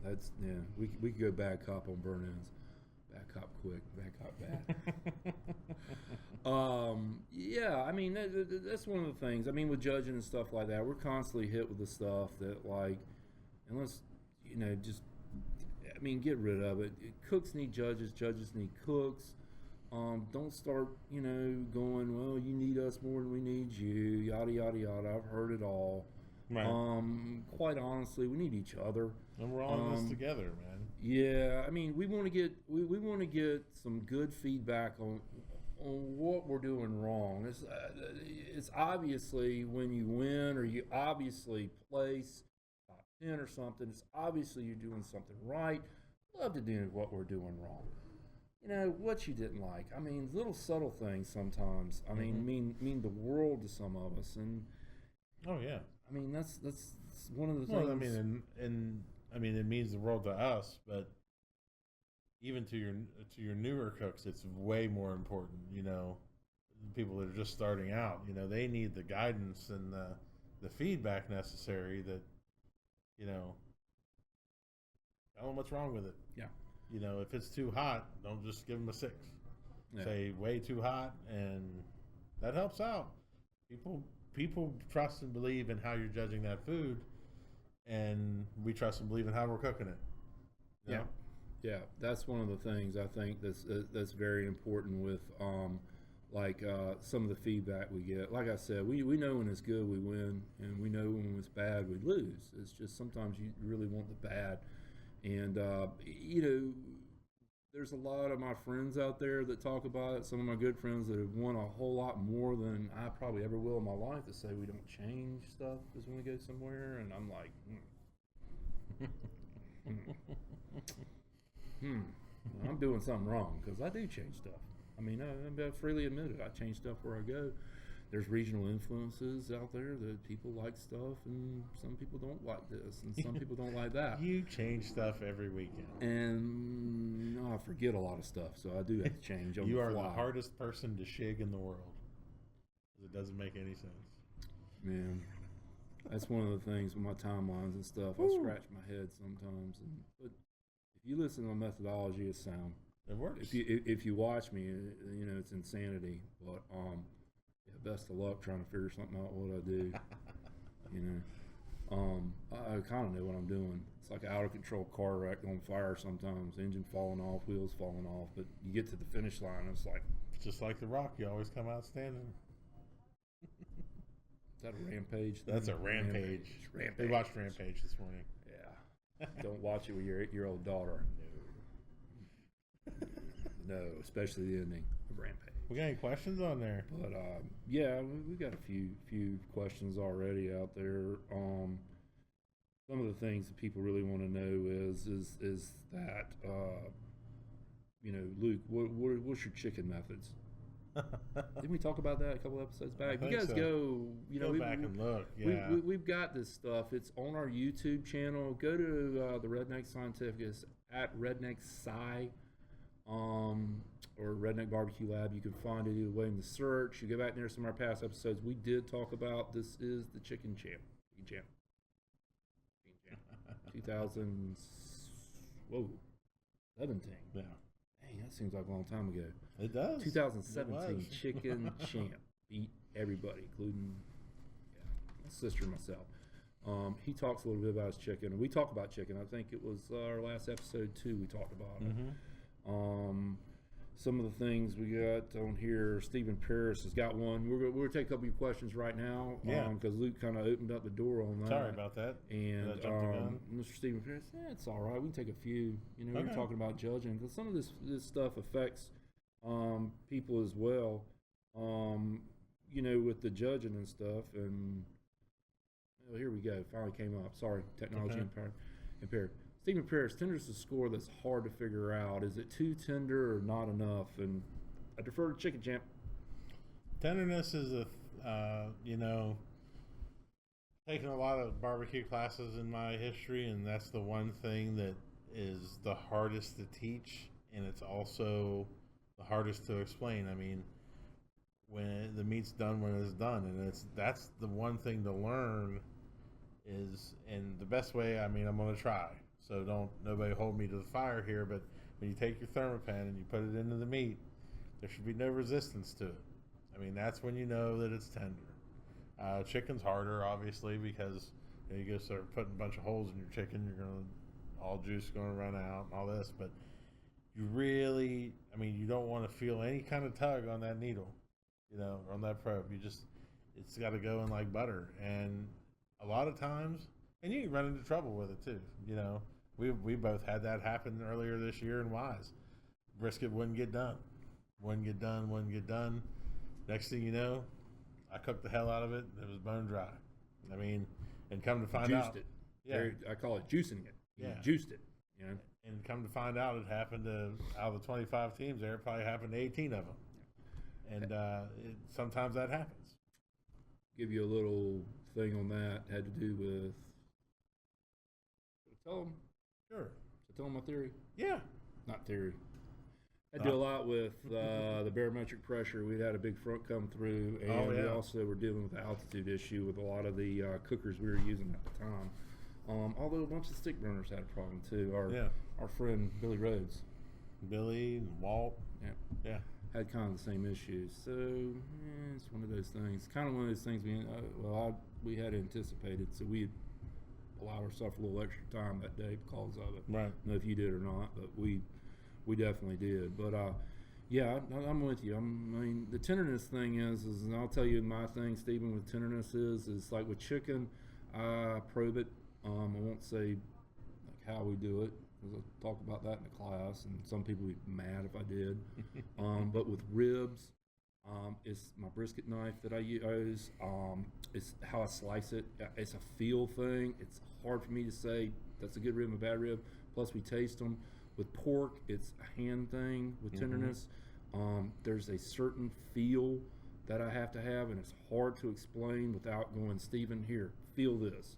we could go bad cop on burn-ins. Bad cop quick, bad cop bad. Yeah, I mean that's one of the things. I mean, with judging and stuff like that, we're constantly hit with the stuff that like, unless you know, just I mean, get rid of it. Cooks need judges, judges need cooks. Don't start, you know, going, well, you need us more than we need you, yada yada yada. I've heard it all. Right. Quite honestly, we need each other. And we're all in this together, man. Yeah, I mean, we want to get want to get some good feedback on what we're doing wrong. It's obviously when you win or you obviously place top 10 or something. It's obviously you're doing something right. Love to do what we're doing wrong. You know what you didn't like. I mean, little subtle things sometimes. I mean, mean the world to some of us. And oh yeah. I mean, that's one of the well, things. I mean, and I mean, it means the world to us, but even to your newer cooks, it's way more important. You know, people that are just starting out. You know, they need the guidance and the feedback necessary. That, you know, tell them what's wrong with it. Yeah. You know, if it's too hot, don't just give them a 6. Yeah. Say way too hot, and that helps out. People trust and believe in how you're judging that food, and we trust and believe in how we're cooking it. You know? Yeah, that's one of the things I think that's very important with some of the feedback we get. Like I said, we know when it's good we win, and we know when it's bad we lose. It's just sometimes you really want the bad, and you know. There's a lot of my friends out there that talk about it. Some of my good friends that have won a whole lot more than I probably ever will in my life that say we don't change stuff as when we go somewhere. And I'm like, I'm doing something wrong because I do change stuff. I mean, I freely admit it. I change stuff where I go. There's regional influences out there that people like stuff, and some people don't like this, and some people don't like that. You change stuff every weekend. And I forget a lot of stuff, so I do have to change on You the are fly. the hardest person to shig in the world. It doesn't make any sense. Man, that's one of the things with my timelines and stuff. I scratch my head sometimes, but if you listen to my methodology, it's sound. It works. If you watch me, you know it's insanity. But yeah, best of luck trying to figure something out what I do. You know, I kind of know what I'm doing. It's like an out of control car wreck on fire sometimes. Engine falling off, wheels falling off, but you get to the finish line, and it's like just like The Rock. You always come out standing. Is that a Rampage thing? That's a Rampage. Rampage. We watched Rampage this morning. Yeah. Don't watch it with your 8-year-old daughter. No, especially the ending of Rampage. We got any questions on there? But yeah, we got a few questions already out there. Some of the things that people really want to know is that you know, Luke, what's your chicken methods? Didn't we talk about that a couple episodes back? You guys so. go, you know, Go back and look. Yeah. we've got this stuff. It's on our YouTube channel. Go to the Redneck Scientific. It's at Redneck Sci, or Redneck Barbecue Lab. You can find it either way in the search. You go back there, some of our past episodes. We did talk about this is the Chicken Champ. 2017. Yeah. Dang, that seems like a long time ago. It does. 2017 Chicken Champ beat everybody, including my sister and myself. He talks a little bit about his chicken, and we talk about chicken. I think it was our last episode too. We talked about it. Some of the things we got on here, Stephen Paris has got one. We're gonna take a couple of your questions right now, because Luke kind of opened up the door on that. Sorry about that. And Did I jump the gun? Mr. Stephen Paris, it's all right. We can take a few. You know, we're talking about judging because some of this stuff affects people as well. You know, with the judging and stuff. And well, here we go. Finally came up. Sorry, technology impaired. Stephen Paris, tenderness is a score that's hard to figure out. Is it too tender or not enough? And I defer to Chicken Champ. Tenderness is you know, taken a lot of barbecue classes in my history, and that's the one thing that is the hardest to teach, and it's also the hardest to explain. I mean, when the meat's done when it's done, and that's the one thing to learn is, and the best way, I mean, I'm going to try. So nobody hold me to the fire here, but when you take your Thermapen and you put it into the meat, there should be no resistance to it. I mean, that's when you know that it's tender. Chicken's harder, obviously, because you go start putting a bunch of holes in your chicken, all juice is going to run out and all this. But you really, I mean, you don't want to feel any kind of tug on that needle, you know, on that probe. It's got to go in like butter. And a lot of times, and you can run into trouble with it too, you know. We both had that happen earlier this year in Wise. Brisket wouldn't get done. Next thing you know, I cooked the hell out of it. It was bone dry. I mean, and come to find out. Juiced it. Yeah. I call it juicing it. You Yeah. juiced it. You know? And come to find out, it happened to, out of the 25 teams there, it probably happened to 18 of them. And sometimes that happens. Give you a little thing on that. Had to do with. Tell them. Sure. Tell them my theory. Yeah. Not theory. I do a lot with the barometric pressure. We had a big front come through, and we also were dealing with the altitude issue with a lot of the cookers we were using at the time. Although a bunch of stick burners had a problem too. Our friend Billy Rhodes. Billy, Walt. Yeah. Had kind of the same issues. So it's one of those things. Kind of one of those things we had anticipated. So we allow ourselves a little extra time that day because of it. Right. I don't know if you did or not, but we definitely did. But yeah, I'm with you. I mean, the tenderness thing is, and I'll tell you my thing, Stephen, with tenderness is like with chicken, I probe it. I won't say like how we do it, because I talk about that in the class, and some people would be mad if I did. But with ribs, it's my brisket knife that I use. It's how I slice it. It's a feel thing. It's hard for me to say that's a good rib and a bad rib. Plus, we taste them. With pork, it's a hand thing. With tenderness, there's a certain feel that I have to have, and it's hard to explain without going, Stephen, here, feel this.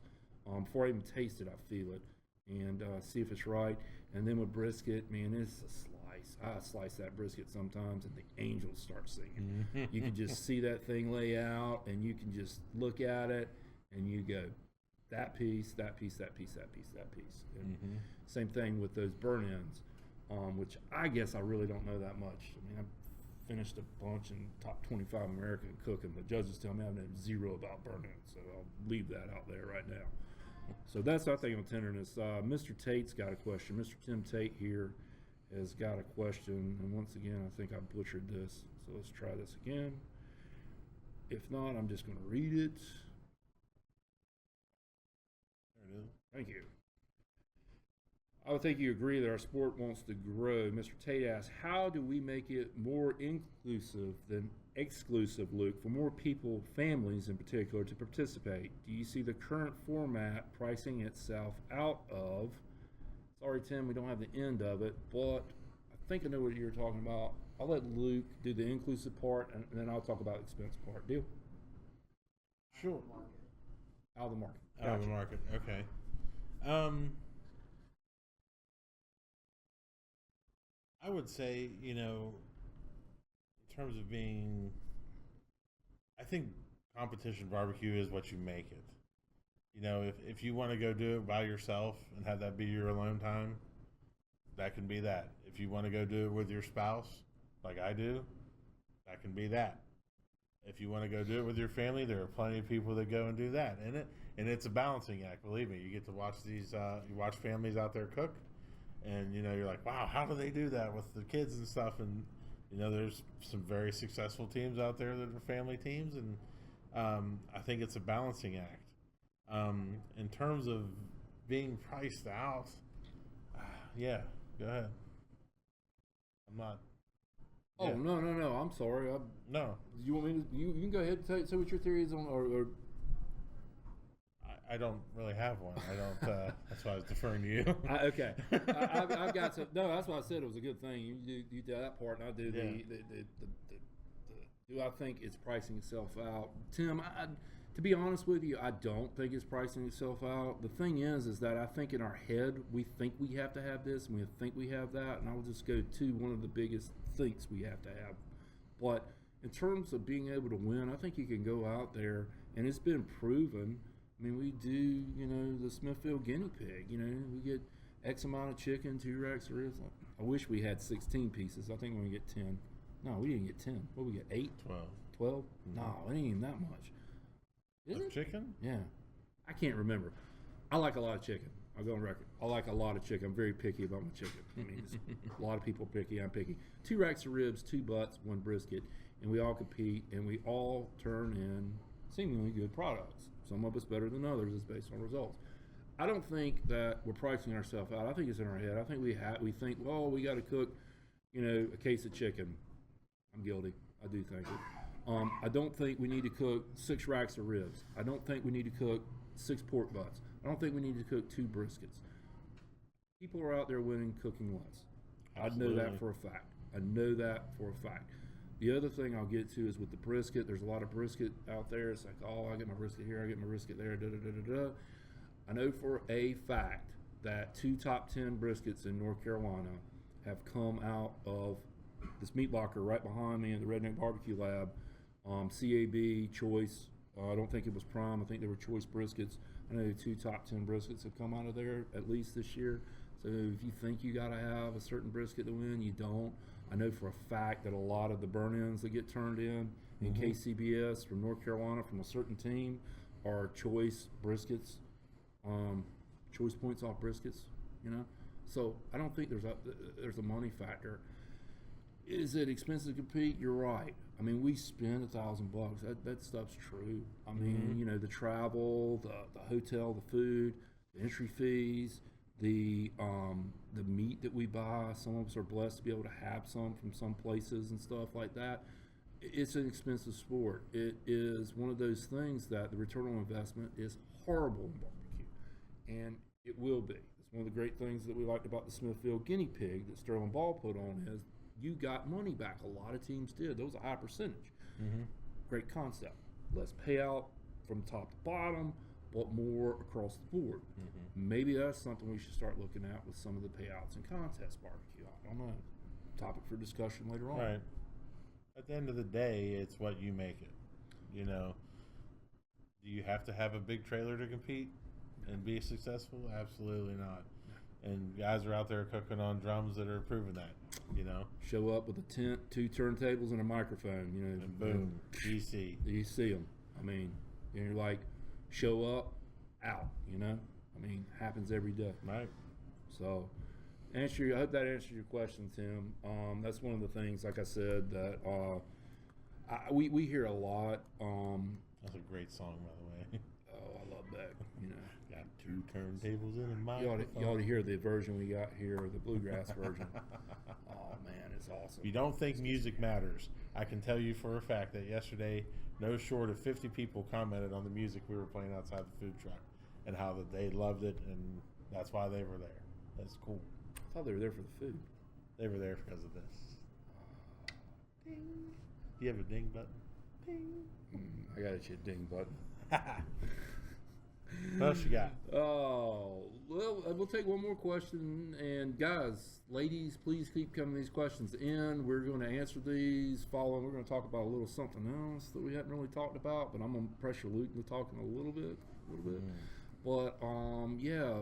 Before I even taste it, I feel it and see if it's right. And then with brisket, man, it's a slice. I slice that brisket sometimes, and the angels start singing. You can just see that thing lay out, and you can just look at it, and you go, that piece, that piece, that piece, that piece, that piece. And same thing with those burn ends, which I guess I really don't know that much. I mean, I've finished a bunch in top 25 American cooking. The judges tell me I know zero about burn ends, so I'll leave that out there right now. So that's our thing on tenderness. Mr. Tate's got a question. Mr. Tim Tate here has got a question, and once again, I think I butchered this, so let's try this again. If not, I'm just going to read it. Thank you. I would think you agree that our sport wants to grow. Mr. Tate asks, how do we make it more inclusive than exclusive, Luke, for more people, families in particular, to participate? Do you see the current format pricing itself out of? Sorry, Tim, we don't have the end of it, but I think I know what you're talking about. I'll let Luke do the inclusive part, and then I'll talk about the expense part. Deal? Sure. Out of the market. Out of the market. Okay. I would say, in terms of being, I think competition barbecue is what you make it. If you want to go do it by yourself and have that be your alone time, that can be that. If you want to go do it with your spouse, like I do, that can be that. If you want to go do it with your family, there are plenty of people that go and do that. And it's a balancing act, believe me. You get to watch you watch families out there cook, and you're like, wow, how do they do that with the kids and stuff? And there's some very successful teams out there that are family teams, and I think it's a balancing act. In terms of being priced out, yeah, go ahead. I'm not. Oh, yeah. no. I'm sorry. No. You want me to? You can go ahead and say what your theory is on, or I don't really have one. I don't. That's why I was deferring to you. Okay. I've got some. No, that's why I said it was a good thing. You do that part, and I do the do I think it's pricing itself out, Tim? To be honest with you, I don't think it's pricing itself out. The thing is that I think in our head we think we have to have this and we think we have that, and I will just go to one of the biggest thinks we have to have. But in terms of being able to win, I think you can go out there, and it's been proven. I mean, we do, the Smithfield guinea pig. We get X amount of chicken, 2 racks of ribs. I wish we had 16 pieces. I think we're going to get 10. No, we didn't get 10. What, we get 8? 12? Mm-hmm. No, it ain't even that much. Is it? Chicken? Yeah. I can't remember. I like a lot of chicken. I'll go on record. I like a lot of chicken. I'm very picky about my chicken. I mean, a lot of people are picky. I'm picky. 2 racks of ribs, 2 butts, 1 brisket, and we all compete, and we all turn in seemingly good products. Some of us better than others. It's based on results. I don't think that we're pricing ourselves out. I think it's in our head. I think we think, well, we got to cook, a case of chicken. I'm guilty. I do think it. I don't think we need to cook 6 racks of ribs. I don't think we need to cook 6 pork butts. I don't think we need to cook 2 briskets. People are out there winning cooking less. Absolutely. I know that for a fact. The other thing I'll get to is with the brisket. There's a lot of brisket out there. It's like, oh, I get my brisket here, I get my brisket there, da-da-da-da-da. I know for a fact that 2 top 10 briskets in North Carolina have come out of this meat locker right behind me in the Redneck Barbecue Lab. CAB, Choice. I don't think it was Prime. I think they were Choice briskets. I know 2 top 10 briskets have come out of there at least this year. So if you think you got to have a certain brisket to win, you don't. I know for a fact that a lot of the burn-ins that get turned in KCBS from North Carolina from a certain team are Choice briskets, Choice points off briskets, So I don't think there's a money factor. Is it expensive to compete? You're right. I mean, we spend $1,000. That stuff's true. I mean, the travel, the hotel, the food, the entry fees, the meat that we buy. Some of us are blessed to be able to have some from some places and stuff like that. It's an expensive sport. It is one of those things that the return on investment is horrible in barbecue, and it will be. It's one of the great things that we liked about the Smithfield guinea pig that Sterling Ball put on is you got money back. A lot of teams did. That was a high percentage. Great concept. Less payout from top to bottom, but more across the board. Maybe that's something we should start looking at with some of the payouts and contest barbecue. I don't know. Topic for discussion later on. Right. At the end of the day, it's what you make it. Do you have to have a big trailer to compete and be successful? Absolutely not. And guys are out there cooking on drums that are proving that, Show up with a tent, 2 turntables, and a microphone, And boom, you see them. I mean, you're like, show up, out, I mean, happens every day. Right. So, I hope that answers your question, Tim. That's one of the things, like I said, that we hear a lot. That's a great song, by the way. Oh, I love that. Got 2 turntables and a You microphone. ought to hear the version we got here, the bluegrass version. Oh man, it's awesome. If you don't think music matters, I can tell you for a fact that yesterday, no short of 50 people commented on the music we were playing outside the food truck and how that they loved it, and that's why they were there. That's cool. I thought they were there for the food. They were there because of this. Ding. Do you have a ding button? Ding. I got you a ding button. What else you got? Oh, well, we'll take one more question. And guys, ladies, please keep coming these questions in. We're going to answer these. We're going to talk about a little something else that we hadn't really talked about, but I'm going to pressure Luke into talking a little bit. But, yeah,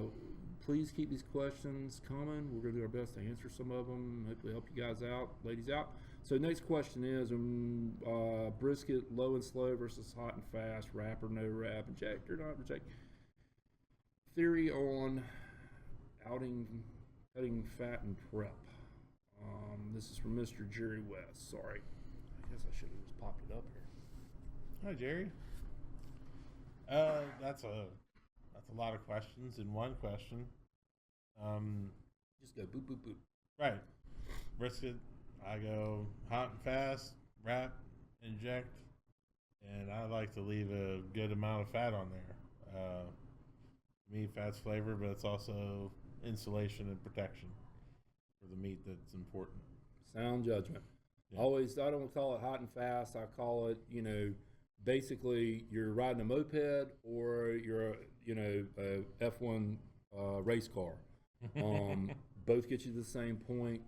please keep these questions coming. We're going to do our best to answer some of them. Hopefully help you guys out, ladies out. So next question is, brisket low and slow versus hot and fast, wrap or no wrap, inject or not inject. Theory on cutting fat and prep. This is from Mr. Jerry West. Sorry, I guess I should have just popped it up here. Hi, Jerry. That's a lot of questions in one question. Just go boop boop boop. Right, brisket. I go hot and fast, wrap, inject, and I like to leave a good amount of fat on there. To me, fat's flavor, but it's also insulation and protection for the meat that's important. Sound judgment. Yeah. Always, I don't call it hot and fast. I call it, basically you're riding a moped or you're, a F1 race car. Both get you to the same point.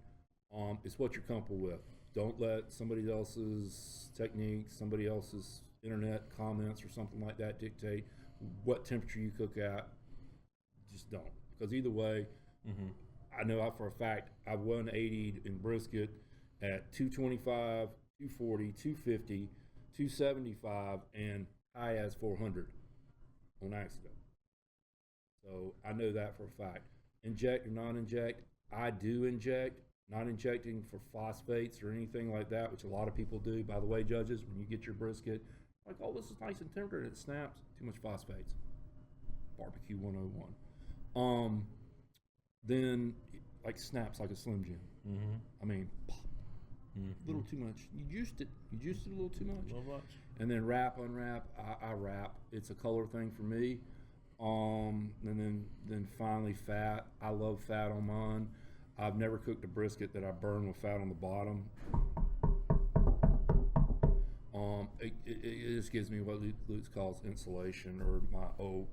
It's what you're comfortable with. Don't let somebody else's techniques, somebody else's internet comments or something like that dictate what temperature you cook at. Just don't. Because either way, I know for a fact I've 180'd in brisket at 225, 240, 250, 275, and high as 400 on accident. So I know that for a fact. Inject or non-inject, I do inject. Not injecting for phosphates or anything like that, which a lot of people do. By the way, judges, when you get your brisket, like, oh, this is nice and tender, and it snaps. Too much phosphates. Barbecue 101. Then, like, snaps like a Slim Jim. I mean, pop. A little too much. You juiced it. You juiced it a little too much. A little much. And then wrap, unwrap. I wrap. It's a color thing for me. And then finally fat. I love fat on mine. I've never cooked a brisket that I burn with fat on the bottom. It just gives me what Luke calls insulation, or my OSH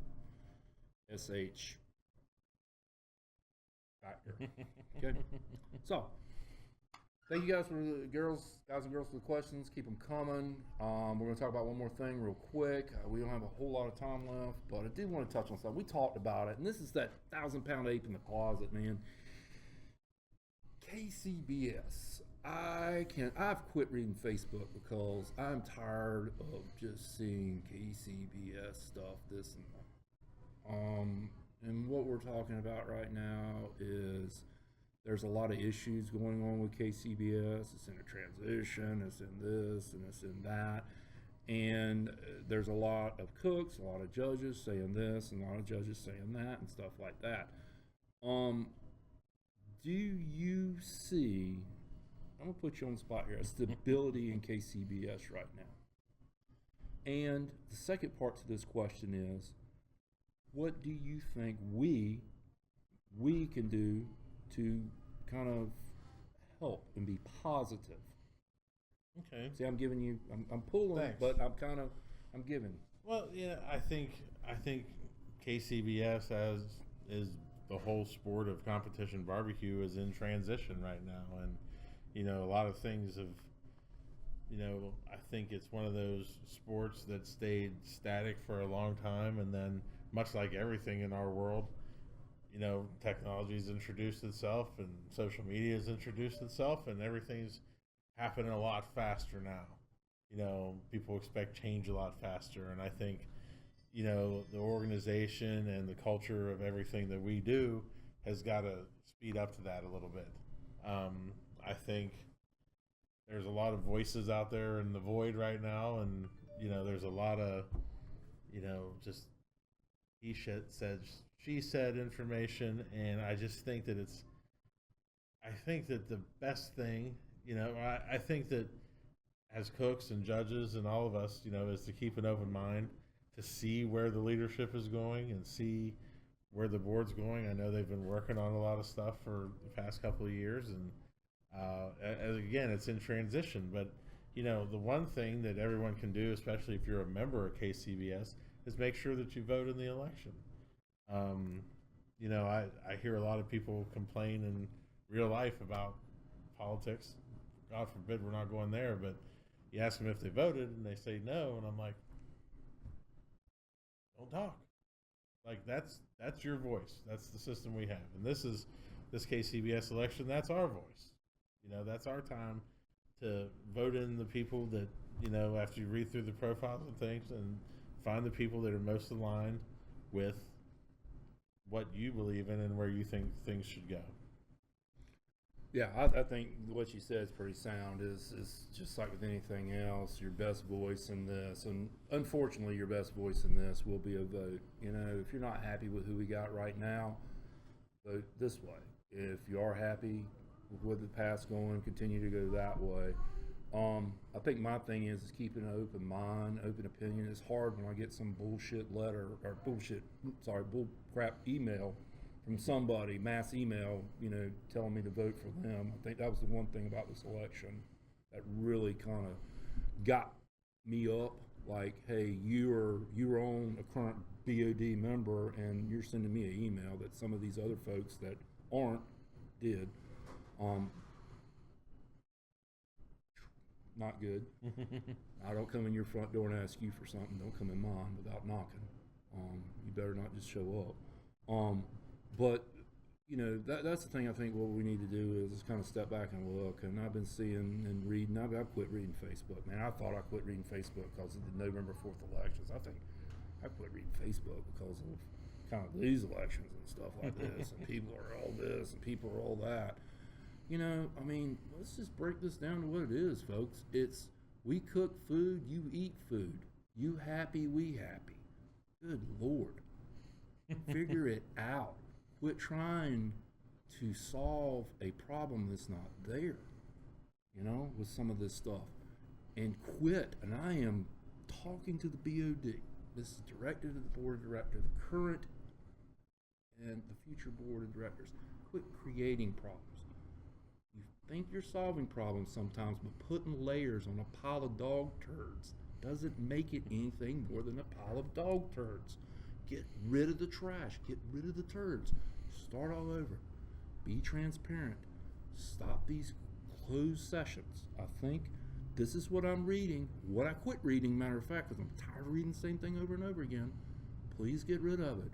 factor. Okay, so thank you guys for the guys and girls for the questions. Keep them coming. We're going to talk about one more thing real quick. We don't have a whole lot of time left, but I do want to touch on something. We talked about it, and this is that 1,000-pound ape in the closet, man. KCBS. I've quit reading Facebook because I'm tired of just seeing KCBS stuff, this and that. And what we're talking about right now is there's a lot of issues going on with KCBS. It's in a transition, it's in this, and it's in that. And there's a lot of cooks, a lot of judges saying this, and a lot of judges saying that, and stuff like that. Do you see, I'm going to put you on the spot here, a stability in KCBS right now? And the second part to this question is, what do you think we can do to kind of help and be positive? Okay. See, I'm giving you, I'm pulling, Thanks. but I'm giving. Well, yeah, I think KCBS is the whole sport of competition barbecue is in transition right now, and a lot of things have, I think it's one of those sports that stayed static for a long time, and then much like everything in our world, technology's introduced itself and social media has introduced itself, and everything's happening a lot faster now. People expect change a lot faster, and I think the organization and the culture of everything that we do has got to speed up to that a little bit. I think there's a lot of voices out there in the void right now, and there's a lot of just he said she said information, and I just think that I think that the best thing, I think that as cooks and judges and all of us, is to keep an open mind to see where the leadership is going and see where the board's going. I know they've been working on a lot of stuff for the past couple of years, and again, it's in transition. But the one thing that everyone can do, especially if you're a member of KCBS, is make sure that you vote in the election. I hear a lot of people complain in real life about politics. God forbid we're not going there, but you ask them if they voted, and they say no, and I'm like, don't talk. Like that's your voice. That's the system we have, and this KCBS election. That's our voice. That's our time to vote in the people that after you read through the profiles and things, and find the people that are most aligned with what you believe in and where you think things should go. Yeah, I think what you said is pretty sound. Is just like with anything else, your best voice in this, and unfortunately, your best voice in this will be a vote. If you're not happy with who we got right now, vote this way. If you are happy with the past going, continue to go that way. I think my thing is keeping an open mind, open opinion. It's hard when I get some bullshit letter or bull crap email from somebody, mass email, telling me to vote for them. I think that was the one thing about this election that really kind of got me up. Like, hey, you're on a current BOD member, and you're sending me an email that some of these other folks that aren't did. Not good. I don't come in your front door and ask you for something. Don't come in mine without knocking. You better not just show up. But that's the thing. I think what we need to do is just kind of step back and look. And I've been seeing and reading. I've quit reading Facebook. Man, I thought I quit reading Facebook because of the November 4th elections. I think I quit reading Facebook because of kind of these elections and stuff like this. And people are all this and people are all that. Let's just break this down to what it is, folks. It's we cook food, you eat food. You happy, we happy. Good Lord. Figure it out. Quit trying to solve a problem that's not there, with some of this stuff. And quit, and I am talking to the BOD. This is directed to the board of directors, the current and the future board of directors. Quit creating problems. You think you're solving problems sometimes, but putting layers on a pile of dog turds doesn't make it anything more than a pile of dog turds. Get rid of the trash. Get rid of the turds. Start all over. Be transparent. Stop these closed sessions. I think this is what I'm reading, what I quit reading, matter of fact, because I'm tired of reading the same thing over and over again. Please get rid of it.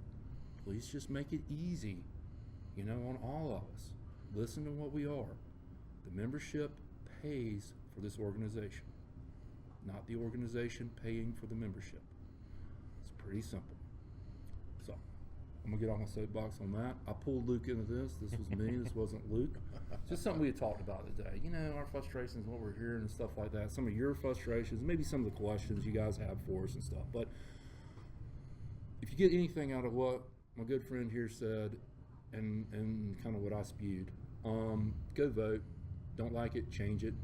Please just make it easy, on all of us. Listen to what we are. The membership pays for this organization, not the organization paying for the membership. It's pretty simple. So, I'm going to get on my soapbox on that. I pulled Luke into this. This was me. This wasn't Luke. Just something we had talked about today. Our frustrations, what we're hearing and stuff like that. Some of your frustrations, maybe some of the questions you guys have for us and stuff. But if you get anything out of what my good friend here said and kind of what I spewed, go vote. Don't like it, change it.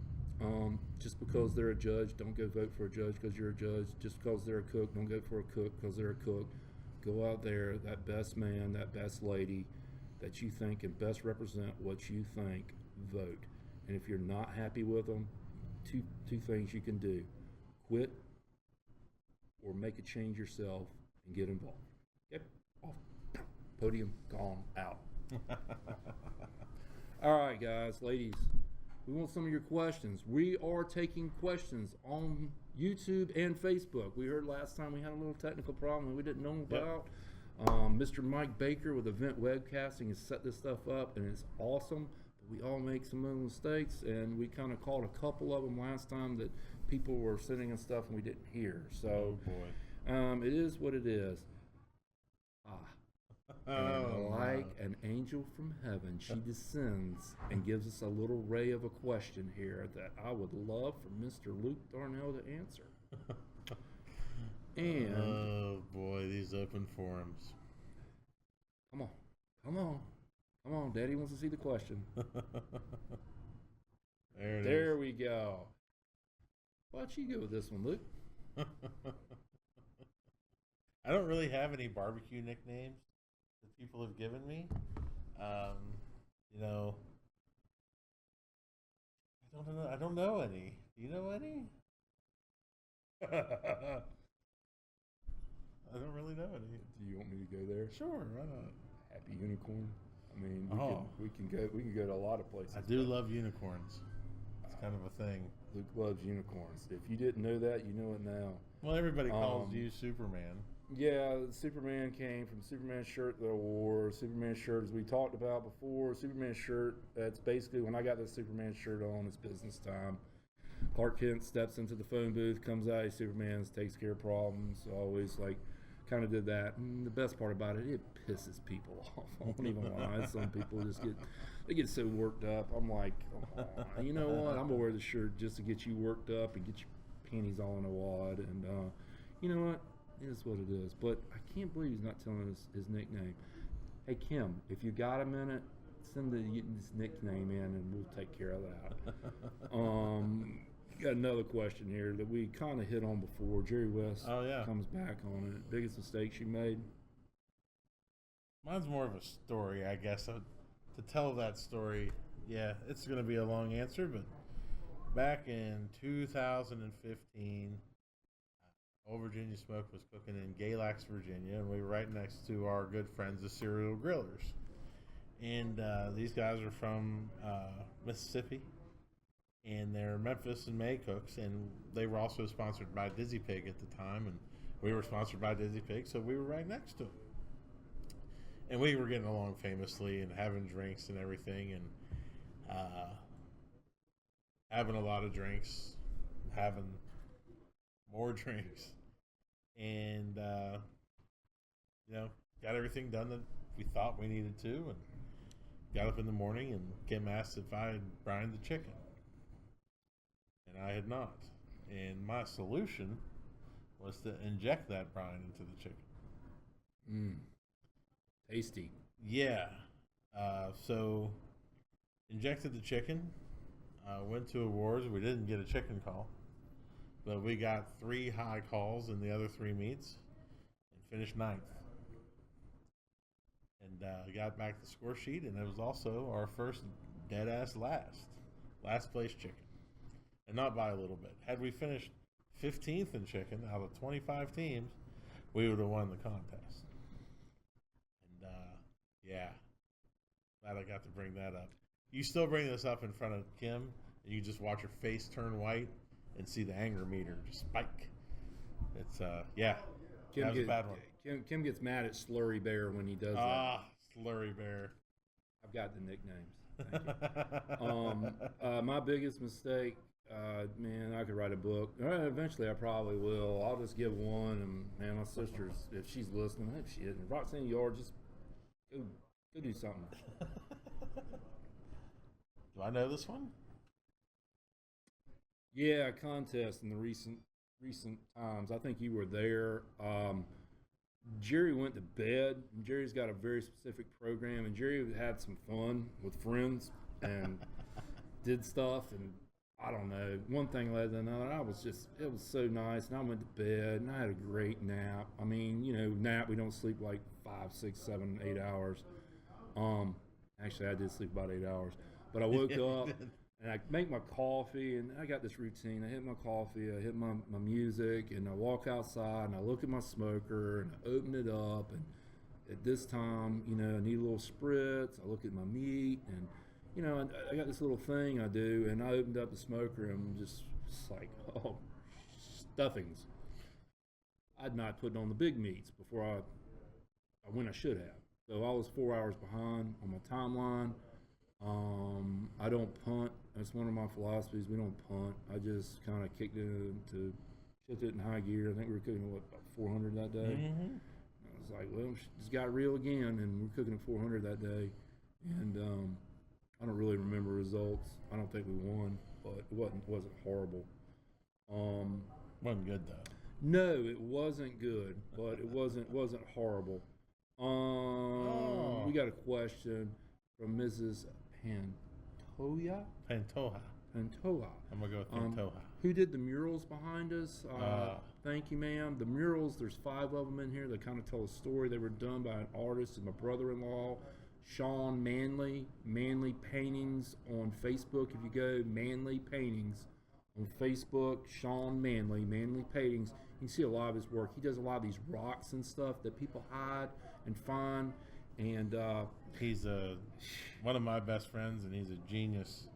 Just because they're a judge, don't go vote for a judge because you're a judge. Just because they're a cook, don't go for a cook because they're a cook. Go out there, that best man, that best lady that you think can best represent what you think, vote. And if you're not happy with them, two things you can do. Quit or make a change yourself and get involved. Yep, off. Podium, gone, out. All right, guys, ladies. We want some of your questions. We are taking questions on YouTube and Facebook. We heard last time we had a little technical problem that we didn't know about. Mr. Mike Baker with Event Webcasting has set this stuff up, and it's awesome. But we all make some little mistakes, and we kind of caught a couple of them last time that people were sending us stuff and we didn't hear. So it is what it is. And like an angel from heaven, she descends and gives us a little ray of a question here that I would love for Mr. Luke Darnell to answer. And oh boy, these open forums. Come on. Come on. Daddy wants to see the question. There we go. Why don't you go with this one, Luke? I don't really have any barbecue nicknames that people have given me. You know, I don't know any. Do you know any? I don't really know any. Do you want me to go there? Sure, why not? Happy Unicorn. I mean, we can go to a lot of places. I do love unicorns. It's kind of a thing. Luke loves unicorns. If you didn't know that, you know it now. Well, everybody calls you Superman. Yeah, Superman came from Superman shirt that I wore. Superman shirt, as we talked about before, Superman shirt, that's basically when I got the Superman shirt on, it's business time. Clark Kent steps into the phone booth, comes out, Superman takes care of problems. So I always kind of did that. And the best part about it pisses people off. I won't even lie. Some people get so worked up. I'm like, oh, you know what? I'm gonna wear the shirt just to get you worked up and get your panties all in a wad. And you know what? It is what it is. But I can't believe he's not telling us his nickname. Hey Kim, if you got a minute, send his nickname in and we'll take care of that. Got another question here that we kind of hit on before. Jerry West comes back on it. Biggest mistakes you made? Mine's more of a story, I guess. To tell that story, yeah, it's going to be a long answer, but back in 2015, Old Virginia Smoke was cooking in Galax, Virginia, and we were right next to our good friends, the Serial Grillers. And these guys are from Mississippi. And they're Memphis and May cooks, and they were also sponsored by Dizzy Pig at the time, and we were sponsored by Dizzy Pig, so we were right next to them. And we were getting along famously and having drinks and everything, and having a lot of drinks, having more drinks, and got everything done that we thought we needed to, and got up in the morning, and Kim asked if I had brined the chicken. And I had not. And my solution was to inject that brine into the chicken. Tasty. Yeah. So injected the chicken. Went to awards. We didn't get a chicken call. But we got 3 high calls in the other 3 meets and finished 9th. And got back the score sheet, and it was also our first dead-ass last place chicken. And not by a little bit. Had we finished 15th in chicken out of 25 teams, we would have won the contest. And, glad I got to bring that up. You still bring this up in front of Kim, and you just watch her face turn white and see the anger meter just spike. It's, that was a bad one. Kim gets mad at Slurry Bear when he does that. Slurry Bear. I've got the nicknames. Thank you. My biggest mistake, man, I could write a book. Eventually, I probably will. I'll just give one. And man, my sister's, if she's listening, if she isn't, Roxanne Yard, just go do something. Do I know this one? Yeah, a contest in the recent times. I think you were there. Jerry went to bed. Jerry's got a very specific program, and Jerry had some fun with friends and did stuff, and I don't know, one thing led to another. It was so nice, and I went to bed, and I had a great nap. I mean, nap, we don't sleep like 5, 6, 7, 8 hours. Actually, I did sleep about 8 hours, but I woke up, and I make my coffee, and I got this routine. I hit my coffee, I hit my music, and I walk outside, and I look at my smoker, and I open it up, and at this time, I need a little spritz. I look at my meat, and I got this little thing I do, and I opened up the smoker, and I'm just like, oh, stuffings. I'd not put on the big meats before when I should have. So I was 4 hours behind on my timeline. I don't punt. That's one of my philosophies. We don't punt. I just kind of shipped it in high gear. I think we were cooking about 400 that day. Mm-hmm. I was like, well, just got real again, and we're cooking at 400 that day, and I don't really remember results. I don't think we won, but it wasn't horrible. Wasn't good though. No, it wasn't good, but it wasn't horrible. we got a question from Mrs. Pantoja. Pantoja. Pantoja. I'm going to go with Pantoja. Who did the murals behind us? Thank you, ma'am. The murals, there's 5 of them in here that kind of tell a story. They were done by an artist and my brother-in-law, Sean Manley. Manley Paintings on Facebook. If you go Manley Paintings on Facebook, Sean Manley, Manley Paintings, you can see a lot of his work. He does a lot of these rocks and stuff that people hide and find. And he's one of my best friends, and he's a genius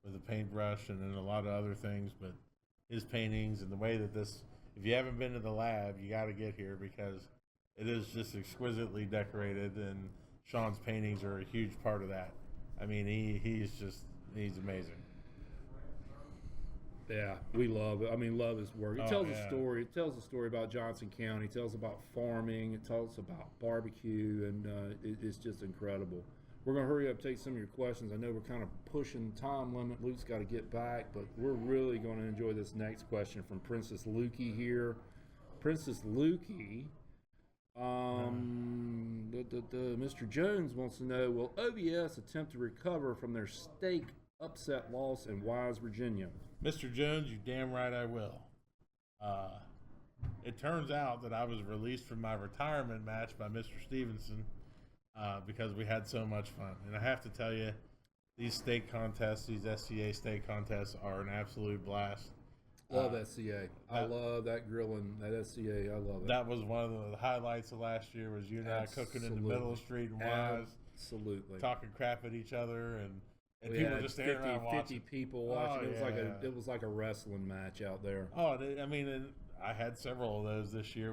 with a paintbrush and then a lot of other things. But his paintings and the way that this, if you haven't been to the lab, you got to get here because it is just exquisitely decorated, and Sean's paintings are a huge part of that. I mean, he's amazing. Yeah, we love it. I mean, love his work. It tells yeah. a story. It tells a story about Johnson County. It tells about farming. It tells about barbecue, and it's just incredible. We're going to hurry up and take some of your questions. I know we're kind of pushing the time limit. Luke's got to get back, but we're really going to enjoy this next question from Princess Lukey here. Princess Lukey, Mr. Jones wants to know, will OBS attempt to recover from their stake upset loss in Wise, Virginia? Mr. Jones, you damn right I will. It turns out that I was released from my retirement match by Mr. Stevenson because we had so much fun. And I have to tell you, these stake contests, these SCA stake contests are an absolute blast. Love SCA. I love that grilling, that SCA. I love it. That was one of the highlights of last year was you and I cooking in the middle of the street in Wise. Absolutely. Talking crap at each other and we people had just standing around 50 watching. people watching. Oh, It was like a wrestling match out there. Oh, I mean, and I had several of those this year.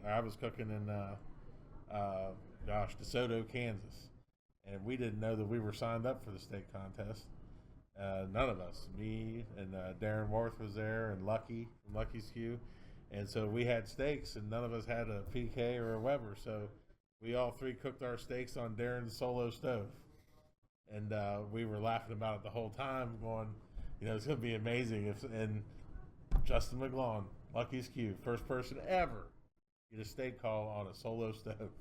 I was cooking in, DeSoto, Kansas, and we didn't know that we were signed up for the steak contest. None of us. Me and Darren Worth was there, and Lucky from Lucky's Q, and so we had steaks, and none of us had a PK or a Weber, so we all 3 cooked our steaks on Darren's solo stove. And we were laughing about it the whole time, going, it's going to be amazing. And Justin McGlawn, Lucky's Q, first person ever get a steak call on a solo stove.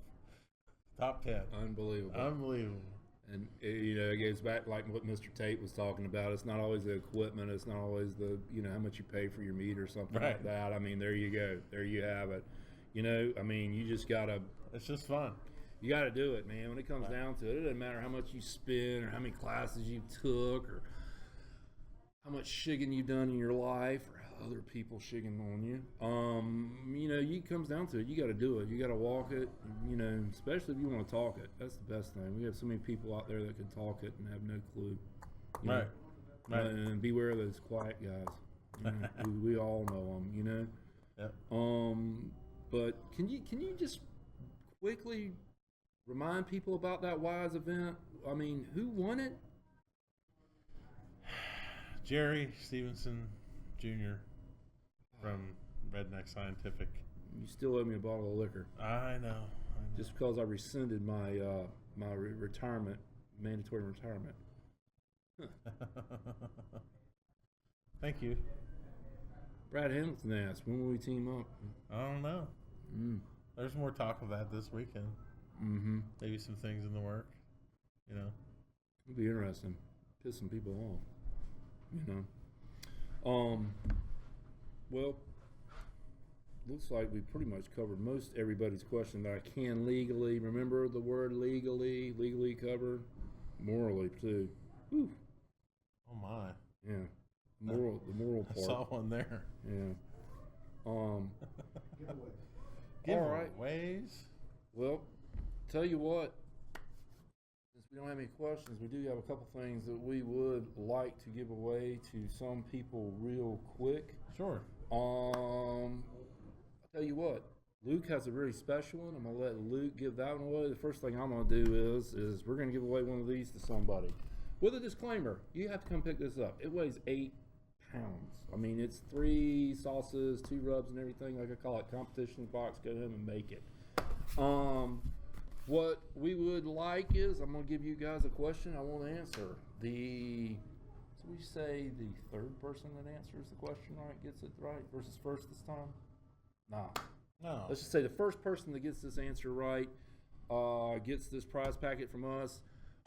Top 10. Unbelievable. And it goes back like what Mr. Tate was talking about. It's not always the equipment. It's not always the how much you pay for your meat or something like that. I mean, there you go. There you have it. I mean, you just gotta. It's just fun. You got to do it, man. When it comes down to it, it doesn't matter how much you spend or how many classes you took or how much shigging you've done in your life or how other people shigging on you. It comes down to it. You got to do it. You got to walk it, especially if you want to talk it. That's the best thing. We have so many people out there that can talk it and have no clue. Right. And beware of those quiet guys. we all know them, Yep. But can you just quickly remind people about that Wise event? I mean, who won it? Jerry Stevenson Jr. from Redneck Scientific. You still owe me a bottle of liquor. I know. Just because I rescinded my retirement, mandatory retirement. Thank you. Brad Hamilton asked, when will we team up? I don't know. There's more talk of that this weekend. Mm-hmm. Maybe some things in the work. It'll be interesting. Piss some people off. Well, looks like we pretty much covered most everybody's question that I can legally. Remember the word legally covered. Morally too. Whew. Oh my. Yeah. The moral part. I saw one there. Yeah. Giveaways. All right. Well, tell you what, since we don't have any questions, we do have a couple things that we would like to give away to some people real quick. Sure. I'll tell you what, Luke has a very special one. I'm going to let Luke give that one away. The first thing I'm going to do is we're going to give away one of these to somebody. With a disclaimer, you have to come pick this up. It weighs 8 pounds. I mean, it's 3 sauces, 2 rubs, and everything. Like I call it, competition box. Go home and make it. What we would like is, I'm going to give you guys a question I want to answer. So we say the third person that answers the question right gets it right versus first this time? Nah. No. Let's just say the first person that gets this answer right gets this prize packet from us,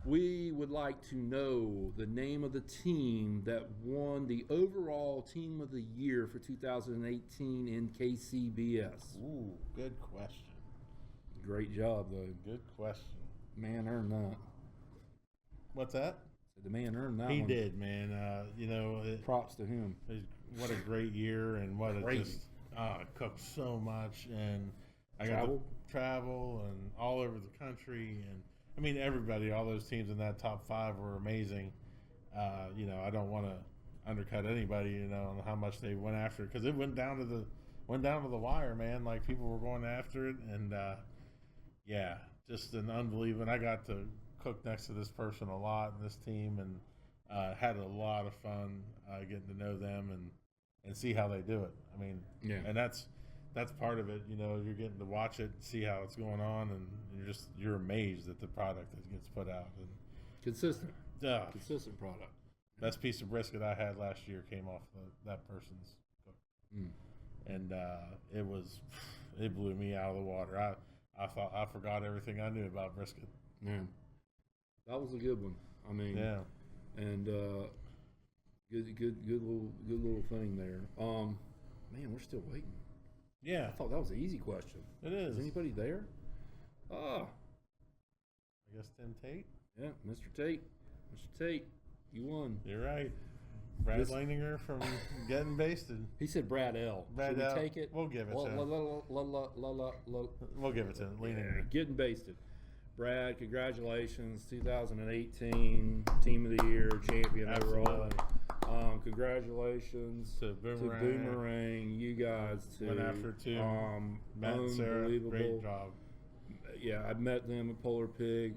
we would like to know the name of the team that won the overall Team of the Year for 2018 in KCBS. Ooh, good question. Great job, though. Good question. Man earned that. What's that? The man earned that He one. did, man. Props to him. What a great year, and what Great. a just cooked so much, and I got Travel? to travel and all over the country, and I mean everybody, all those teams in that top 5 were amazing. I don't want to undercut anybody, on how much they went after it, because it went down to the wire, man. Like, people were going after it, and just an unbelievable. And I got to cook next to this person a lot and this team, and had a lot of fun getting to know them and see how they do it. I mean, Yeah. and that's part of it. You're getting to watch it, see how it's going on, and you're amazed at the product that gets put out. And Consistent product. best piece of brisket I had last year came off that person's cook, and it blew me out of the water. I thought I forgot everything I knew about brisket. Yeah. That was a good one. I mean, Yeah. And good little thing there. Man, we're still waiting. Yeah, I thought that was an easy question. it is. Is anybody there? Ah, I guess Tim Tate. yeah, Mr. Tate. Mr. Tate, you won. You're right. Brad This- Leininger from Getting Basted. He said Brad L. Brad Should we L. take it? We'll give it to him. We'll give it to him. Leininger. Getting basted. Brad, congratulations. 2018 Team of the Year champion overall. Absolutely. Congratulations To Boomerang. Boomerang. You guys too. Went after two. Matt and Sarah, Unbelievable. great job. Yeah, I met them at Polar Pig.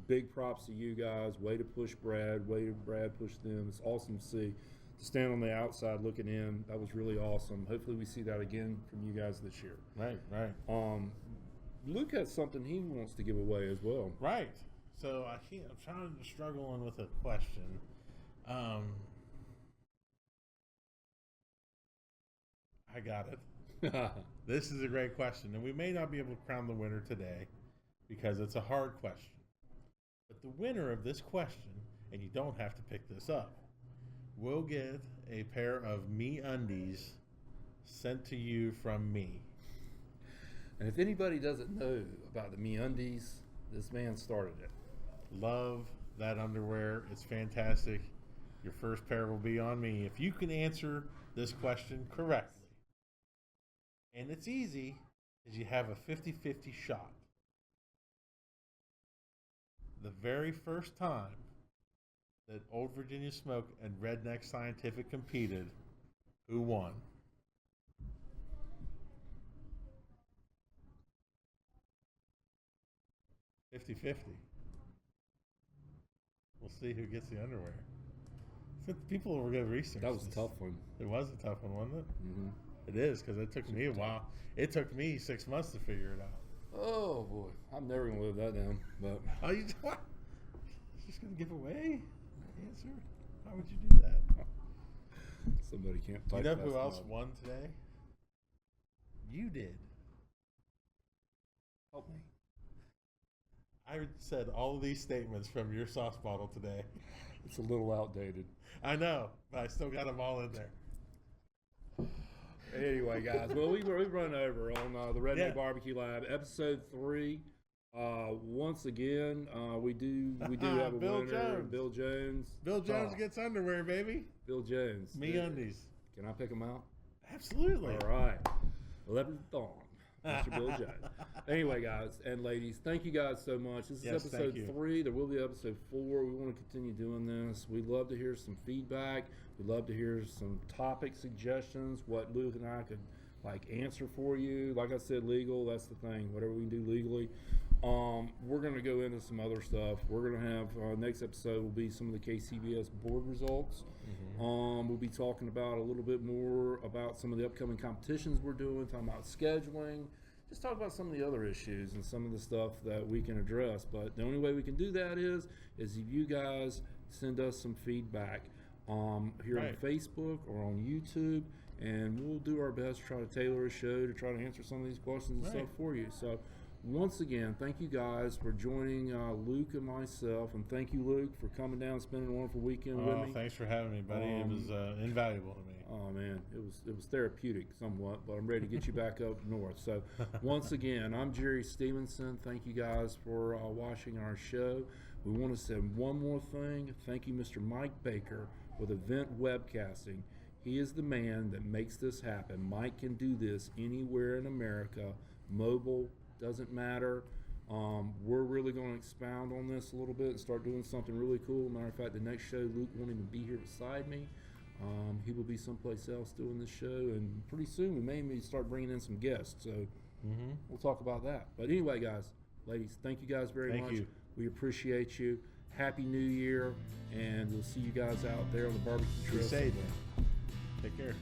Big props to you guys. Way to push Brad. Way to Brad push them. It's awesome to see. To stand on the outside looking in, that was really awesome. Hopefully we see that again from you guys this year. Right. Luke has something he wants to give away as well. Right. So I'm struggling with a question. I got it. This is a great question, and we may not be able to crown the winner today because it's a hard question. But the winner of this question, and you don't have to pick this up, will get a pair of MeUndies sent to you from me. And if anybody doesn't know about the MeUndies, this man started it. Love that underwear. It's fantastic. Your first pair will be on me. If you can answer this question correctly, and it's easy, is you have a 50-50 shot. The very first time that Old Virginia Smoke and Redneck Scientific competed, who won? $50-50. We'll see who gets the underwear. People were going to research. That was a this. tough one. It was a tough one, wasn't it? Mm-hmm. It is, because it took me a while. It took me 6 months to figure it out. Oh boy, I'm never gonna live that down. But Oh, you what? Just gonna give away the answer? Why would you do that? somebody can't You type know fast who else enough. won today? You did. Help me. I said all of these statements from your sauce bottle today. It's a little outdated. I know, but I still got them all in there. Anyway, guys, well, we run over on the Redneck Yeah. Barbecue Lab, episode 3. Once again, we do have a Bill winner, Jones. Bill Jones. Bill Jones Oh, gets underwear, baby. Bill Jones. MeUndies. Can I pick him out? Absolutely. All right. 11th Dawn. Mr. Bill Jones. Anyway, guys and ladies, thank you guys so much. This is Yes, thank episode you. 3. There will be episode 4. We want to continue doing this. We'd love to hear some feedback. We'd love to hear some topic suggestions, what Luke and I could answer for you. Like I said, legal, that's the thing. Whatever we can do legally. We're going to go into some other stuff. We're going to have, next episode will be some of the KCBS board results. We'll be talking about a little bit more about some of the upcoming competitions we're doing, talking about scheduling, just talk about some of the other issues and some of the stuff that we can address. But the only way we can do that is if you guys send us some feedback here Right. on Facebook or on YouTube, and we'll do our best to try to tailor a show to try to answer some of these questions and Right. stuff for you. So once again, thank you guys for joining Luke and myself, and thank you, Luke, for coming down and spending a wonderful weekend with me. Thanks for having me, buddy. It was invaluable to me. Oh man, it was therapeutic somewhat, but I'm ready to get you back up north. So once again, I'm Jerry Stevenson. Thank you guys for watching our show. We want to say one more thing. Thank you, Mr. Mike Baker, with Event Webcasting. He is the man that makes this happen. Mike can do this anywhere in America. Mobile, doesn't matter. We're really going to expound on this a little bit and start doing something really cool. Matter of fact, the next show, Luke won't even be here beside me. He will be someplace else doing this show, and pretty soon we may even start bringing in some guests. So we'll talk about that. But anyway, guys, ladies, thank you guys very much. You. We appreciate you. Happy New Year, and we'll see you guys out there on the barbecue trail. Crusade. Take care.